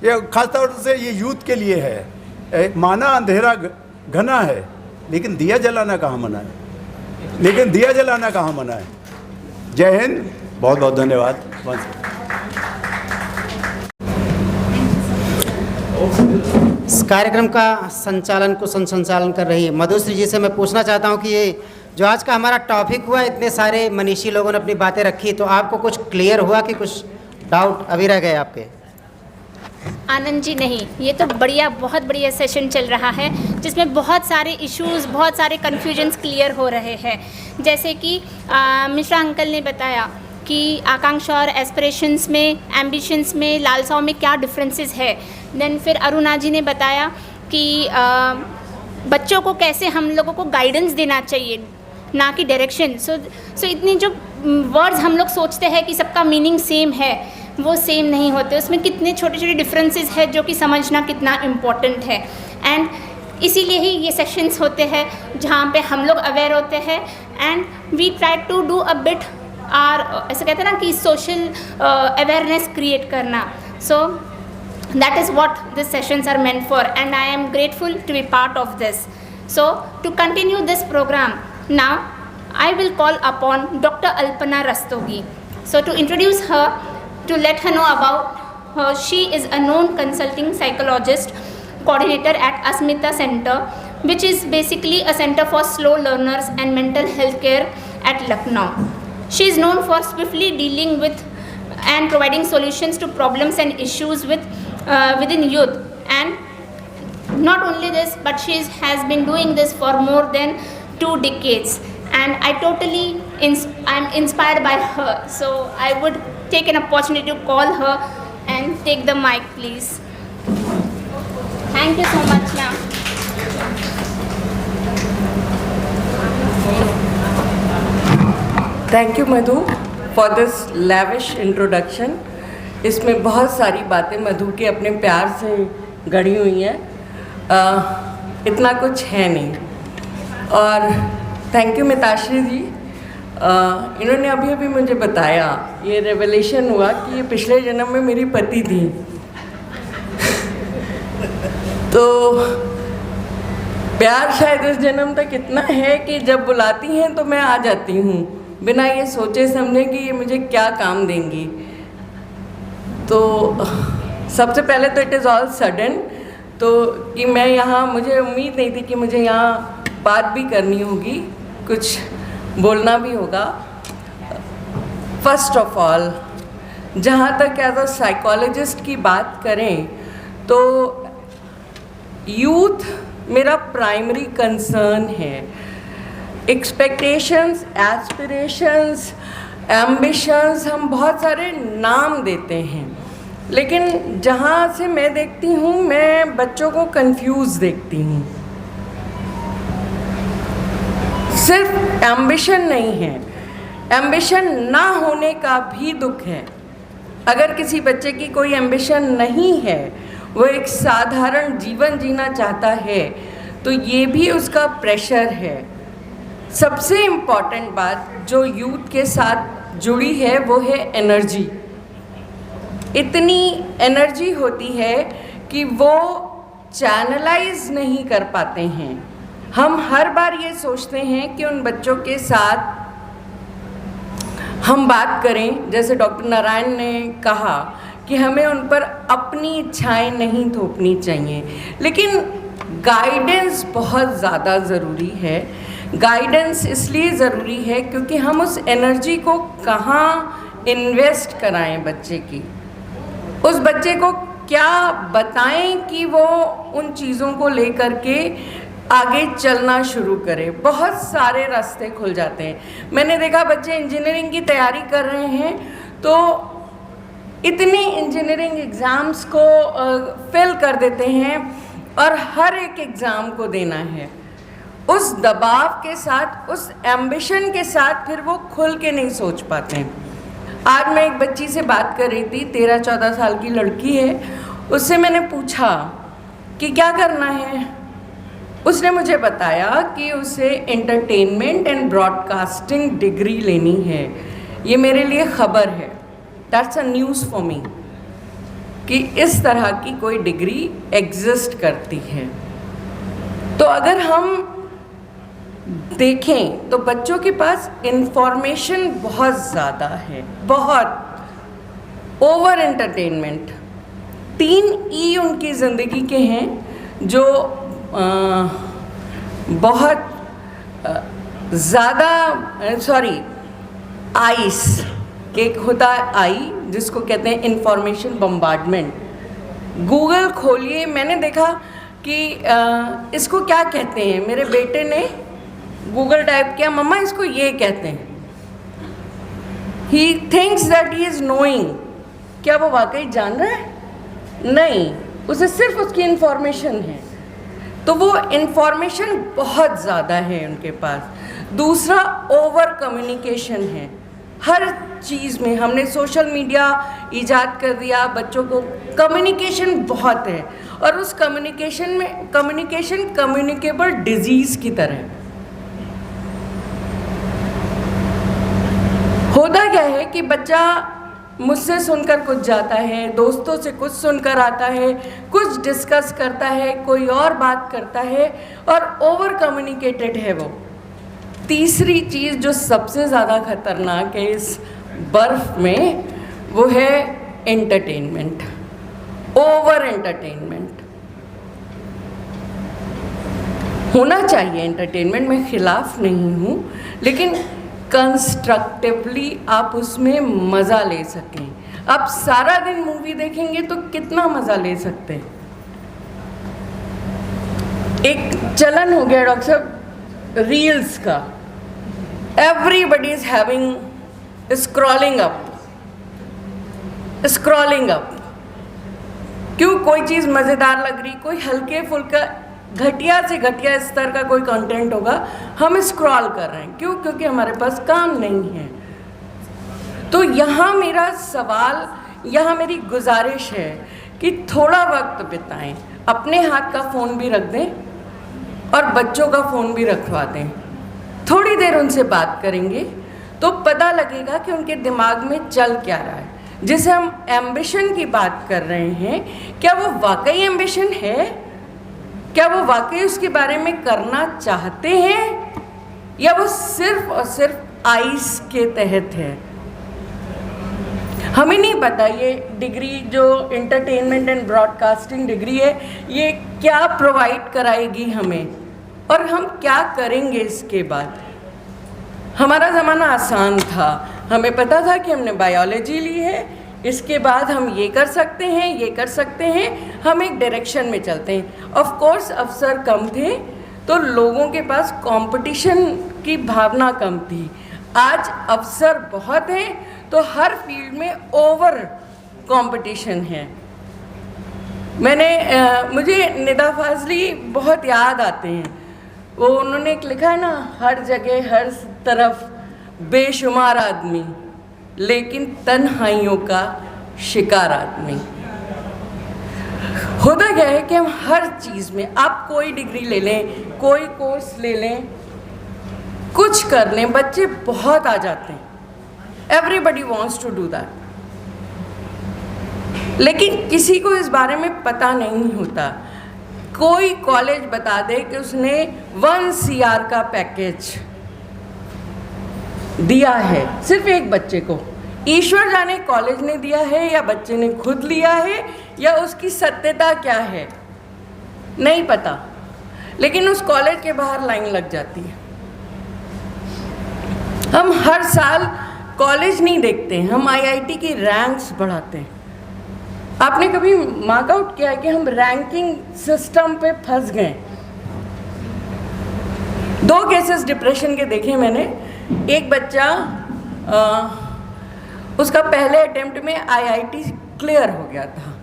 ये खासतौर से ये यूथ के लिए है। माना अंधेरा घना है लेकिन दिया जलाना कहाँ मना है, लेकिन दिया जलाना कहाँ मना है। जय हिंद, बहुत बहुत धन्यवाद। इस कार्यक्रम का संचालन कर रही है मधुश्री जी से मैं पूछना चाहता हूं कि ये जो आज का हमारा टॉपिक हुआ, इतने सारे मनीषी लोगों ने अपनी बातें रखी, तो आपको कुछ क्लियर हुआ कि कुछ डाउट अभी रह गए आपके? आनंद जी नहीं, ये तो बहुत बढ़िया सेशन चल रहा है जिसमें बहुत सारे इश्यूज़, बहुत सारे कन्फ्यूजन्स क्लियर हो रहे हैं। जैसे कि मिश्रा अंकल ने बताया कि आकांक्षा और एस्पिरेशंस में, एम्बिशंस में, लालसाओं में क्या डिफरेंसेस है। देन फिर अरुणा जी ने बताया कि बच्चों को कैसे हम लोगों को गाइडेंस देना चाहिए, ना कि डायरेक्शन। सो इतनी जो वर्ड्स हम लोग सोचते हैं कि सबका मीनिंग सेम है, वो सेम नहीं होते। उसमें कितने छोटे छोटे डिफरेंसेस है जो कि समझना कितना इम्पोर्टेंट है। एंड इसीलिए ही ये सेशंस होते हैं जहाँ पे हम लोग अवेयर होते हैं and we try to do a bit or, ऐसे कहते हैं ना कि सोशल अवेयरनेस क्रिएट करना। सो that is what these sessions are meant for, and I am grateful to be part of this. So to continue this program, now I will call upon Dr. Alpana Rastogi. So to introduce her, to let her know about her, she is a known consulting psychologist coordinator at Asmita Center, which is basically a center for slow learners and mental health care at Lucknow. She is known for swiftly dealing with and providing solutions to problems and issues within youth. And not only this, but she has been doing this for more than 2 decades. And I am inspired by her. So I would take an opportunity to call her and take the mic, please. Thank you so much, ma'am. Thank you, Madhu, for this lavish introduction. इसमें बहुत सारी बातें मधु के अपने प्यार से गढ़ी हुई हैं, इतना कुछ है नहीं। और थैंक यू मिताश्री जी, इन्होंने अभी अभी मुझे बताया, ये रेवलेशन हुआ कि ये पिछले जन्म में मेरी पति थी। तो प्यार शायद इस जन्म तक इतना है कि जब बुलाती हैं तो मैं आ जाती हूँ, बिना ये सोचे समझे कि ये मुझे क्या काम देंगी। तो सबसे पहले तो इट इज़ ऑल सडन, तो कि मैं यहाँ, मुझे उम्मीद नहीं थी कि मुझे यहाँ बात भी करनी होगी, कुछ बोलना भी होगा। फर्स्ट ऑफ ऑल, जहाँ तक एज अ साइकोलॉजिस्ट की बात करें तो यूथ मेरा प्राइमरी कंसर्न है। एक्सपेक्टेशंस, एस्पिरेशंस, एम्बिशंस, हम बहुत सारे नाम देते हैं, लेकिन जहाँ से मैं देखती हूँ, मैं बच्चों को कंफ्यूज देखती हूँ। सिर्फ एम्बिशन नहीं है, एम्बिशन ना होने का भी दुख है। अगर किसी बच्चे की कोई एम्बिशन नहीं है, वो एक साधारण जीवन जीना चाहता है, तो ये भी उसका प्रेशर है। सबसे इम्पॉर्टेंट बात जो यूथ के साथ जुड़ी है वो है एनर्जी। इतनी एनर्जी होती है कि वो चैनलाइज नहीं कर पाते हैं। हम हर बार ये सोचते हैं कि उन बच्चों के साथ हम बात करें, जैसे डॉक्टर नारायण ने कहा कि हमें उन पर अपनी इच्छाएं नहीं थोपनी चाहिए, लेकिन गाइडेंस बहुत ज़्यादा ज़रूरी है। गाइडेंस इसलिए ज़रूरी है क्योंकि हम उस एनर्जी को कहाँ इन्वेस्ट कराएं बच्चे की, उस बच्चे को क्या बताएं कि वो उन चीज़ों को लेकर के आगे चलना शुरू करे, बहुत सारे रास्ते खुल जाते हैं। मैंने देखा बच्चे इंजीनियरिंग की तैयारी कर रहे हैं तो इतनी इंजीनियरिंग एग्ज़ाम्स को फेल कर देते हैं और हर एक एग्ज़ाम को देना है। उस दबाव के साथ, उस एम्बिशन के साथ फिर वो खुल के नहीं सोच पाते हैं। आज मैं एक बच्ची से बात कर रही थी, 13-14 साल की लड़की है। उससे मैंने पूछा कि क्या करना है। उसने मुझे बताया कि उसे एंटरटेनमेंट एंड ब्रॉडकास्टिंग डिग्री लेनी है। ये मेरे लिए ख़बर है, that's a news for me, कि इस तरह की कोई डिग्री एग्जिस्ट करती है। तो अगर हम देखें तो बच्चों के पास इंफॉर्मेशन बहुत ज़्यादा है, बहुत ओवर एंटरटेनमेंट। 3 ई उनकी ज़िंदगी के हैं जो बहुत ज़्यादा, आइस, एक होता है आई जिसको कहते हैं इंफॉर्मेशन बम्बार्डमेंट। गूगल खोलिए, मैंने देखा कि इसको क्या कहते हैं। मेरे बेटे ने गूगल टाइप किया, मम्मा इसको ये कहते हैं। He thinks that he is knowing. क्या वो वाकई जान रहा है? नहीं, उसे सिर्फ उसकी इंफॉर्मेशन है। तो वो इंफॉर्मेशन बहुत ज़्यादा है उनके पास। दूसरा, ओवर कम्युनिकेशन है। हर चीज़ में हमने सोशल मीडिया ईजाद कर दिया, बच्चों को कम्युनिकेशन बहुत है और उस कम्युनिकेशन में कम्युनिकेबल डिजीज़ की तरह। होता क्या है कि बच्चा मुझसे सुनकर कुछ जाता है, दोस्तों से कुछ सुनकर आता है, कुछ डिस्कस करता है, कोई और बात करता है और ओवर कम्युनिकेटेड है वो। तीसरी चीज़ जो सबसे ज़्यादा खतरनाक है इस बर्फ में, वो है एंटरटेनमेंट, ओवर एंटरटेनमेंट। होना चाहिए एंटरटेनमेंट, मैं खिलाफ नहीं हूँ, लेकिन कंस्ट्रक्टिवली आप उसमें मज़ा ले सकें। आप सारा दिन मूवी देखेंगे तो कितना मज़ा ले सकते हैं। एक चलन हो गया डॉक्टर साहब रील्स का, everybody is having scrolling up. क्यों? कोई चीज़ मज़ेदार लग रही, कोई हल्के फुल्का घटिया से घटिया स्तर का कोई कंटेंट होगा, हम स्क्रॉल कर रहे हैं। क्यों? क्योंकि हमारे पास काम नहीं है। तो यहाँ मेरा सवाल, यहाँ मेरी गुजारिश है कि थोड़ा वक्त बिताएं, अपने हाथ का फ़ोन भी रख दें और बच्चों का फ़ोन भी रखवा दें। थोड़ी देर उनसे बात करेंगे तो पता लगेगा कि उनके दिमाग में चल क्या रहा है। जिसे हम एम्बिशन की बात कर रहे हैं, क्या वो वाकई एम्बिशन है? क्या वो वाकई उसके बारे में करना चाहते हैं या वो सिर्फ और सिर्फ आइस के तहत है? हमें नहीं पता ये डिग्री जो एंटरटेनमेंट एंड ब्रॉडकास्टिंग डिग्री है, ये क्या प्रोवाइड कराएगी हमें और हम क्या करेंगे इसके बाद। हमारा ज़माना आसान था, हमें पता था कि हमने बायोलॉजी ली है, इसके बाद हम ये कर सकते हैं, ये कर सकते हैं, हम एक डायरेक्शन में चलते हैं। ऑफ कोर्स अवसर कम थे तो लोगों के पास कंपटीशन की भावना कम थी। आज अवसर बहुत हैं तो हर फील्ड में ओवर कंपटीशन है। मुझे निदा फाजली बहुत याद आते हैं। वो उन्होंने एक लिखा है ना, हर जगह हर तरफ बेशुमार आदमी, लेकिन तन्हाइयों का शिकार आदमी। होता क्या है कि हम हर चीज़ में, आप कोई डिग्री ले लें, कोई कोर्स ले लें, कुछ कर लें, बच्चे बहुत आ जाते हैं। Everybody wants to do that, लेकिन किसी को इस बारे में पता नहीं होता। कोई कॉलेज बता दे कि उसने 1 CR का पैकेज दिया है सिर्फ एक बच्चे को। ईश्वर जाने कॉलेज ने दिया है या बच्चे ने खुद लिया है या उसकी सत्यता क्या है, नहीं पता, लेकिन उस कॉलेज के बाहर लाइन लग जाती है। हम हर साल कॉलेज नहीं देखते हैं, हम IIT की रैंक्स बढ़ाते हैं। आपने कभी मार्क आउट किया है कि हम रैंकिंग सिस्टम पे फंस गए? 2 केसेस डिप्रेशन के देखे मैंने। एक बच्चा उसका पहले अटेम्प्ट में IIT क्लियर हो गया था,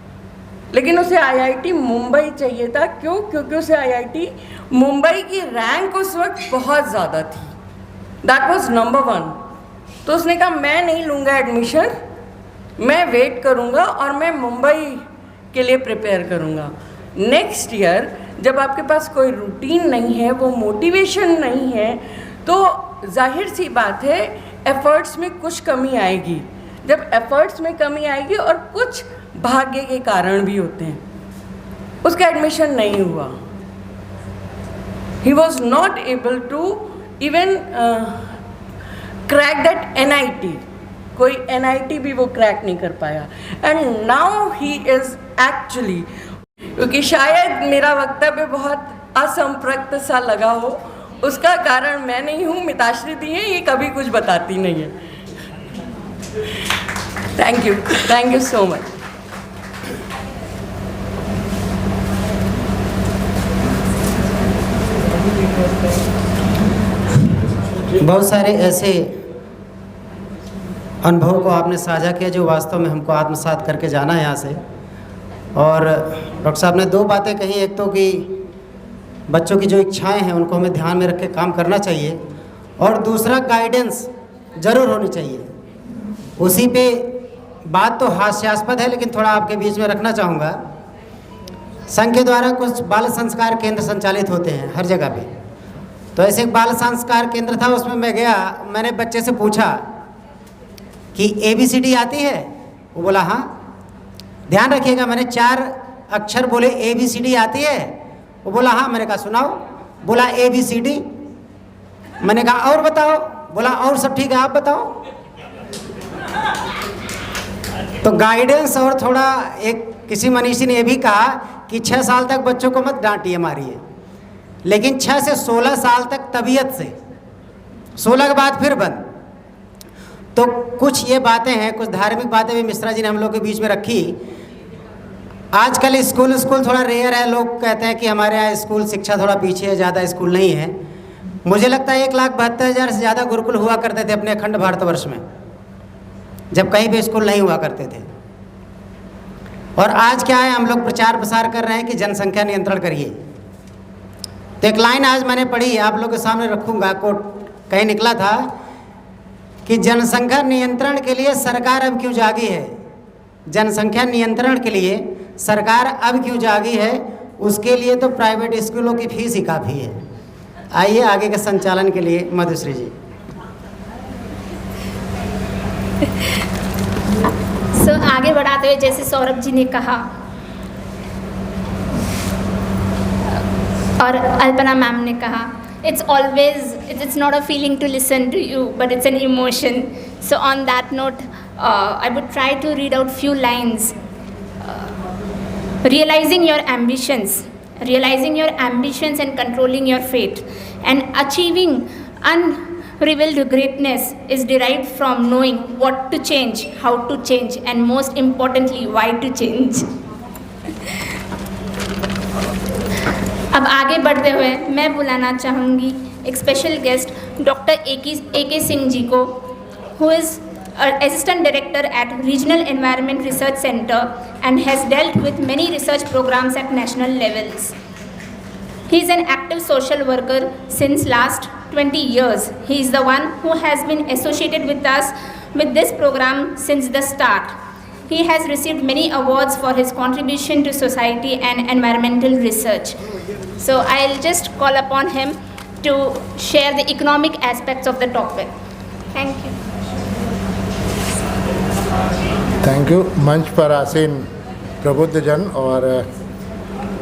लेकिन उसे IIT मुंबई चाहिए था। क्यों? क्योंकि उसे IIT मुंबई की रैंक उस वक्त बहुत ज़्यादा थी, दैट वाज नंबर 1। तो उसने कहा मैं नहीं लूँगा एडमिशन, मैं वेट करूँगा और मैं मुंबई के लिए प्रिपेयर करूँगा। नेक्स्ट ईयर जब आपके पास कोई रूटीन नहीं है, वो मोटिवेशन नहीं है, तो जाहिर सी बात है एफ़र्ट्स में कुछ कमी आएगी। जब एफ़र्ट्स में कमी आएगी और कुछ भाग्य के कारण भी होते हैं, उसका एडमिशन नहीं हुआ। He was not able to even crack that NIT, कोई NIT भी वो क्रैक नहीं कर पाया। And now he is actually, क्योंकि शायद मेरा वक्तव्य बहुत असंप्रक्त सा लगा हो, उसका कारण मैं नहीं हूँ, मिताश्री दी है, ये कभी कुछ बताती नहीं है। Thank you so much. बहुत सारे ऐसे अनुभव को आपने साझा किया जो वास्तव में हमको आत्मसात करके जाना है यहाँ से। और डॉक्टर साहब ने 2 बातें कही, एक तो कि बच्चों की जो इच्छाएं हैं उनको हमें ध्यान में रख के काम करना चाहिए, और दूसरा गाइडेंस ज़रूर होनी चाहिए। उसी पे बात तो हास्यास्पद है, लेकिन थोड़ा आपके बीच में रखना चाहूँगा। संघ के द्वारा कुछ बाल संस्कार केंद्र संचालित होते हैं हर जगह पे। तो ऐसे एक बाल संस्कार केंद्र था, उसमें मैं गया, मैंने बच्चे से पूछा कि ABCD आती है? वो बोला हाँ। ध्यान रखिएगा, मैंने 4 अक्षर बोले ABCD आती है? वो बोला हाँ। मैंने कहा सुनाओ। बोला ABCD। मैंने कहा और बताओ? बोला और सब ठीक है, आप बताओ। तो गाइडेंस, और थोड़ा एक किसी मनीषी ने यह भी कहा कि 6 साल तक बच्चों को मत डांटिए मारिए, लेकिन 6 से 16 साल तक तबीयत से, 16 के बाद फिर बंद। तो कुछ ये बातें हैं, कुछ धार्मिक बातें भी मिश्रा जी ने हम लोग के बीच में रखी। आजकल स्कूल थोड़ा रेयर है, लोग कहते हैं कि हमारे यहाँ स्कूल शिक्षा थोड़ा पीछे है, ज़्यादा स्कूल नहीं है। मुझे लगता है 1,72,000 से ज़्यादा गुरुकुल हुआ करते थे अपने अखंड भारतवर्ष में, जब कहीं भी स्कूल नहीं हुआ करते थे। और आज क्या है, हम लोग प्रचार प्रसार कर रहे हैं कि जनसंख्या नियंत्रण करिए। तो एक लाइन आज मैंने पढ़ी, आप लोग के सामने रखूँगा, कोट कहीं निकला था कि जनसंख्या नियंत्रण के लिए सरकार अब क्यों जागी है। जनसंख्या नियंत्रण के लिए सरकार अब क्यों जागी है, उसके लिए तो प्राइवेट स्कूलों की फीस ही काफ़ी है। आइए आगे के संचालन के लिए मधुश्री जी। आगे बढ़ाते हुए जैसे सौरभ जी ने कहा और अल्पना मैम ने कहा, it's not a feeling to listen to you, but it's an emotion. So on that note, I would try to read out few lines. Realizing your ambitions and controlling your fate, and achieving unrivaled greatness is derived from knowing what to change, how to change, and most importantly, why to change. अब आगे बढ़ते हुए मैं बुलाना चाहूँगी एक special guest doctor A.K. Singh ji को, who is Assistant Director at Regional Environment Research Center and has dealt with many research programs at national levels. He is an active social worker since last 20 years. He is the one who has been associated with us with this program since the start. He has received many awards for his contribution to society and environmental research. So I'll just call upon him to share the economic aspects of the topic. Thank you. Thank you. मंच पर आसीन प्रबुद्धजन और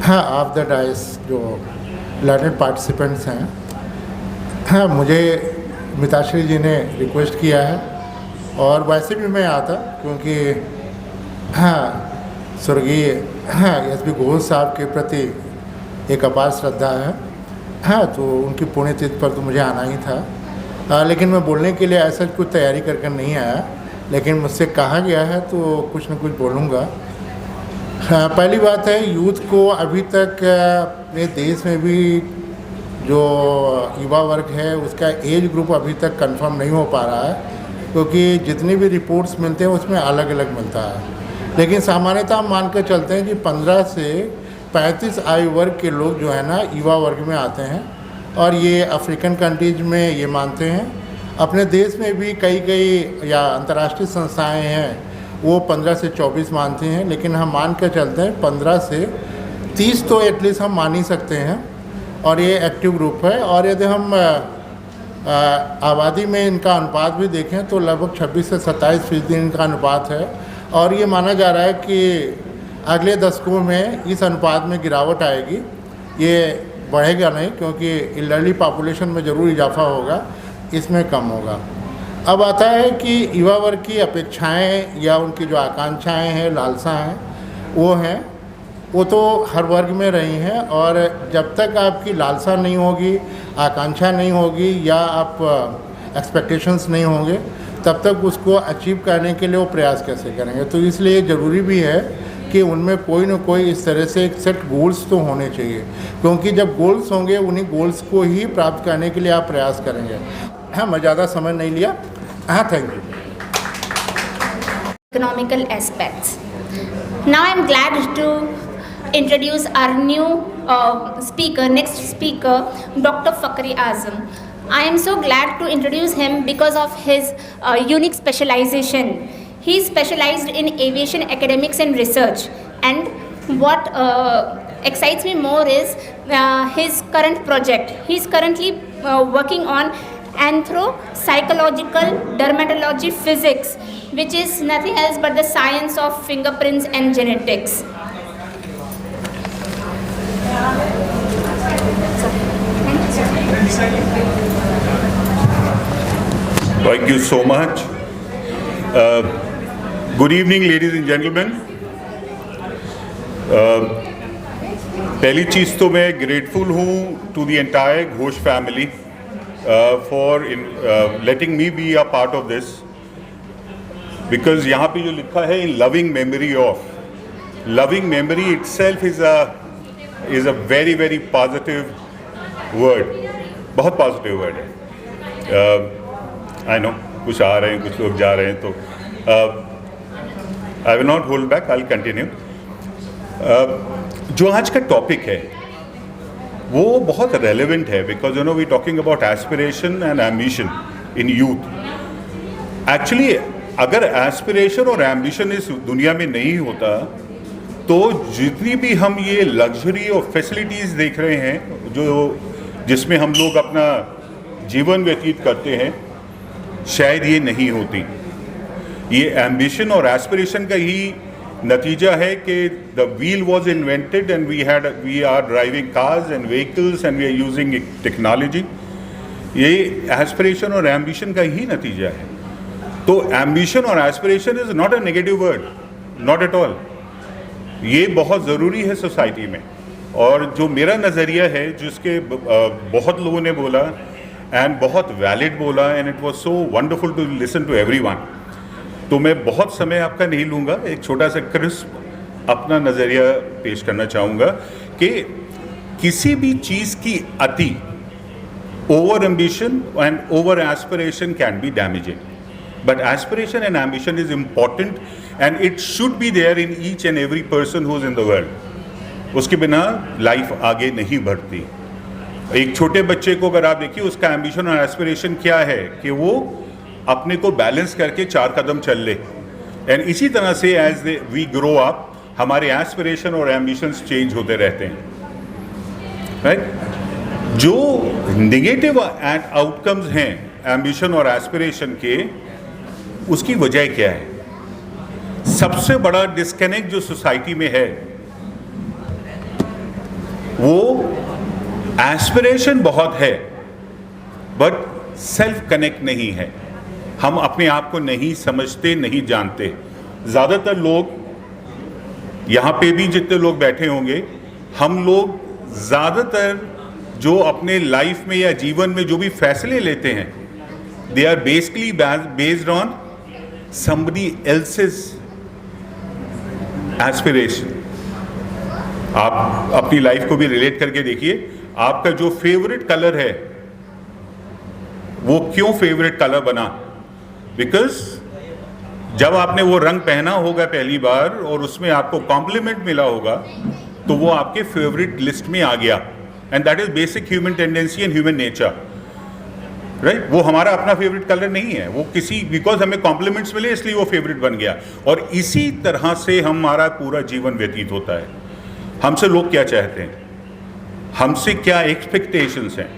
हाँ of the dice जो learned participants हैं, हाँ मुझे मिताश्री जी ने रिक्वेस्ट किया है और वैसे भी मैं आता क्योंकि हाँ स्वर्गीय एस.बी. घोष साहब के प्रति एक अपार श्रद्धा है। हाँ तो उनकी पुण्यतिथि पर तो मुझे आना ही था, लेकिन मैं बोलने के लिए ऐसा कुछ तैयारी करके नहीं आया, लेकिन मुझसे कहा गया है तो कुछ न कुछ बोलूँगा। हाँ, पहली बात है यूथ को अभी तक अपने देश में भी जो युवा वर्ग है उसका एज ग्रुप अभी तक कंफर्म नहीं हो पा रहा है, क्योंकि जितनी भी रिपोर्ट्स मिलते हैं उसमें अलग अलग मिलता है। लेकिन सामान्यतः हम मान कर चलते हैं कि 15 से 35 आयु वर्ग के लोग जो है ना युवा वर्ग में आते हैं, और ये अफ्रीकन कंट्रीज में ये मानते हैं। अपने देश में भी कई या अंतर्राष्ट्रीय संस्थाएं हैं वो 15 से 24 मानते हैं, लेकिन हम मान कर चलते हैं 15 से 30 तो एटलीस्ट हम मान ही सकते हैं, और ये एक्टिव ग्रुप है। और यदि हम आबादी में इनका अनुपात भी देखें तो लगभग 26 से 27% इनका अनुपात है, और ये माना जा रहा है कि अगले दशकों में इस अनुपात में गिरावट आएगी। ये बढ़ेगा नहीं, क्योंकि एल्डरली पॉपुलेशन में ज़रूर इजाफा होगा, इसमें कम होगा। अब आता है कि युवा वर्ग की अपेक्षाएं या उनकी जो आकांक्षाएं हैं, लालसा हैं, वो तो हर वर्ग में रही हैं, और जब तक आपकी लालसा नहीं होगी, आकांक्षा नहीं होगी, या आप एक्सपेक्टेशंस नहीं होंगे, तब तक उसको अचीव करने के लिए वो प्रयास कैसे करेंगे। तो इसलिए ज़रूरी भी है कि उनमें कोई ना कोई इस तरह से एक सेट गोल्स तो होने चाहिए, क्योंकि जब गोल्स होंगे उन्हीं गोल्स को ही प्राप्त करने के लिए आप प्रयास करेंगे। हाँ, मैं ज़्यादा समय नहीं लिया। हाँ, thank you. Economical aspects. Now I am glad to introduce our new next speaker, Dr. Fakhri Azam. I am so glad to introduce him because of his unique specialization. He is specialized in aviation academics and research, and what excites me more is his current project. He is currently working on anthropsychological dermatology physics, which is nothing else but the science of fingerprints and genetics. Thank you so much. Good evening, ladies and gentlemen. पहली चीज़ तो मैं grateful हूँ to the entire Ghosh family for letting me be a part of this, because यहाँ पे जो लिखा है in loving memory of, loving memory itself is a very very positive word, बहुत पॉजिटिव वर्ड है। आई नो कुछ आ रहे हैं, कुछ लोग जा रहे हैं, तो I will not hold back, I will continue. जो आज का टॉपिक है वो बहुत रेलेवेंट है, because you know we talking about aspiration and ambition in youth. Actually अगर एस्पिरेशन और एम्बिशन इस दुनिया में नहीं होता तो जितनी भी हम ये लग्जरी और फैसिलिटीज़ देख रहे हैं जो जिसमें हम लोग अपना जीवन व्यतीत करते हैं, शायद ये नहीं होती। ये एम्बिशन और एस्पिरेशन का ही नतीजा है कि the wheel was invented and we are driving cars and vehicles and we are using technology. ये एस्पिरेशन और एम्बिशन का ही नतीजा है। तो एम्बिशन और aspiration is not a negative word, not at all. ये बहुत ज़रूरी है सोसाइटी में, और जो मेरा नज़रिया है जिसके बहुत लोगों ने बोला एंड बहुत वैलिड बोला, and it was so wonderful to listen to everyone. तो मैं बहुत समय आपका नहीं लूँगा, एक छोटा सा क्रिस्प अपना नज़रिया पेश करना चाहूँगा कि किसी भी चीज़ की अति, over ambition and over aspiration can be damaging, but aspiration and ambition is important and it should be there in each and every person who is in the world. उसके बिना लाइफ आगे नहीं बढ़ती। एक छोटे बच्चे को अगर आप देखिए, उसका एम्बिशन और एस्पिरेशन क्या है कि वो अपने को बैलेंस करके 4 कदम चल ले, एंड इसी तरह से एज वी ग्रो अप हमारे एस्पिरेशन और एम्बिशंस चेंज होते रहते हैं, राइट। जो नेगेटिव आउटकम्स हैं एम्बिशन और एस्पिरेशन के, उसकी वजह क्या है? सबसे बड़ा डिस्कनेक्ट जो सोसाइटी में है वो एस्पिरेशन बहुत है बट सेल्फ कनेक्ट नहीं है। हम अपने आप को नहीं समझते, नहीं जानते। ज़्यादातर लोग यहाँ पे भी जितने लोग बैठे होंगे, हम लोग ज़्यादातर जो अपने लाइफ में या जीवन में जो भी फैसले लेते हैं, they are basically based on somebody else's aspiration। आप अपनी लाइफ को भी रिलेट करके देखिए। आपका जो फेवरेट कलर है वो क्यों फेवरेट कलर बना? बिकॉज जब आपने वो रंग पहना होगा पहली बार और उसमें आपको कॉम्प्लीमेंट मिला होगा तो वो आपके फेवरेट लिस्ट में आ गया। And that is basic human tendency and human nature, right? वो हमारा अपना फेवरेट कलर नहीं है, वो किसी बिकॉज हमें कॉम्प्लीमेंट्स मिले इसलिए वो फेवरेट बन गया। और इसी तरह से हमारा पूरा जीवन व्यतीत होता है। हमसे लोग क्या चाहते हैं, हमसे क्या एक्सपेक्टेशंस हैं?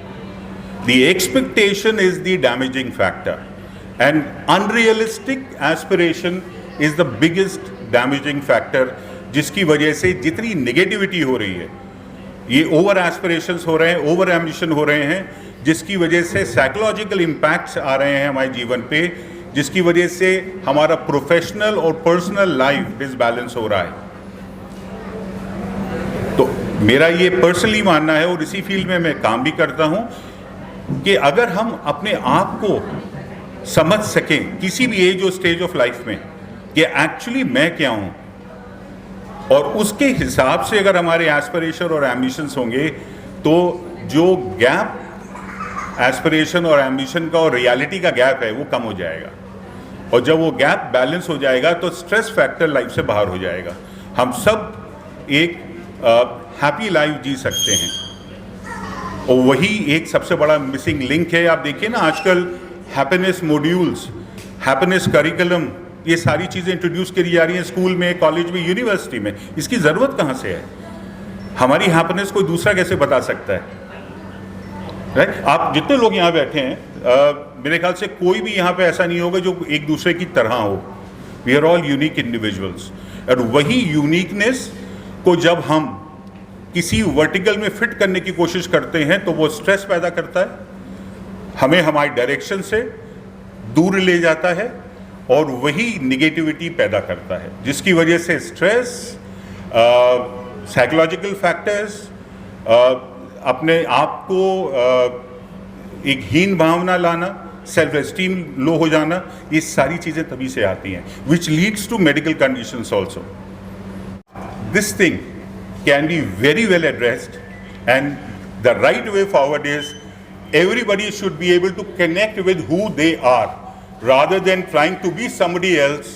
The expectation is the damaging factor, and unrealistic aspiration is the biggest damaging factor, जिसकी वजह से जितनी नेगेटिविटी हो रही है, ये ओवर एस्पिरेशंस हो रहे हैं, ओवर एम्बिशन हो रहे हैं, जिसकी वजह से साइकोलॉजिकल इम्पैक्ट्स आ रहे हैं हमारे जीवन पे, जिसकी वजह से हमारा प्रोफेशनल और पर्सनल लाइफ डिसबैलेंस हो रहा है। तो मेरा ये पर्सनली मानना है और इसी फील्ड में मैं काम भी करता हूँ कि अगर हम अपने आप को समझ सकें किसी भी एज और स्टेज ऑफ लाइफ में कि एक्चुअली मैं क्या हूं, और उसके हिसाब से अगर हमारे एस्पिरेशन और एम्बिशंस होंगे, तो जो गैप एस्पिरेशन और एम्बिशन का और रियलिटी का गैप है वो कम हो जाएगा। और जब वो गैप बैलेंस हो जाएगा तो स्ट्रेस फैक्टर लाइफ से बाहर हो जाएगा। हम सब एक हैप्पी लाइफ जी सकते हैं, और वही एक सबसे बड़ा मिसिंग लिंक है। आप देखिए ना, आजकल हैप्पीनेस मॉड्यूल्स, हैप्पीनेस करिकुलम, ये सारी चीज़ें इंट्रोड्यूस करी जा रही हैं स्कूल में, कॉलेज में, यूनिवर्सिटी में। इसकी ज़रूरत कहाँ से है? हमारी हैप्पीनेस कोई दूसरा कैसे बता सकता है, राइट? आप जितने लोग यहाँ बैठे हैं, मेरे ख्याल से कोई भी यहाँ पे ऐसा नहीं होगा जो एक दूसरे की तरह हो। We are all unique individuals, और वही यूनिकनेस को जब हम किसी वर्टिकल में फिट करने की कोशिश करते हैं तो वो स्ट्रेस पैदा करता है, हमें हमारी डायरेक्शन से दूर ले जाता है, और वही निगेटिविटी पैदा करता है, जिसकी वजह से स्ट्रेस, साइकोलॉजिकल फैक्टर्स, अपने आप को एक हीन भावना लाना, सेल्फ एस्टीम लो हो जाना, ये सारी चीज़ें तभी से आती हैं, which leads to medical conditions also. This thing can be very well addressed, and the right way forward is everybody should be able to connect with who they are rather than trying to be somebody else।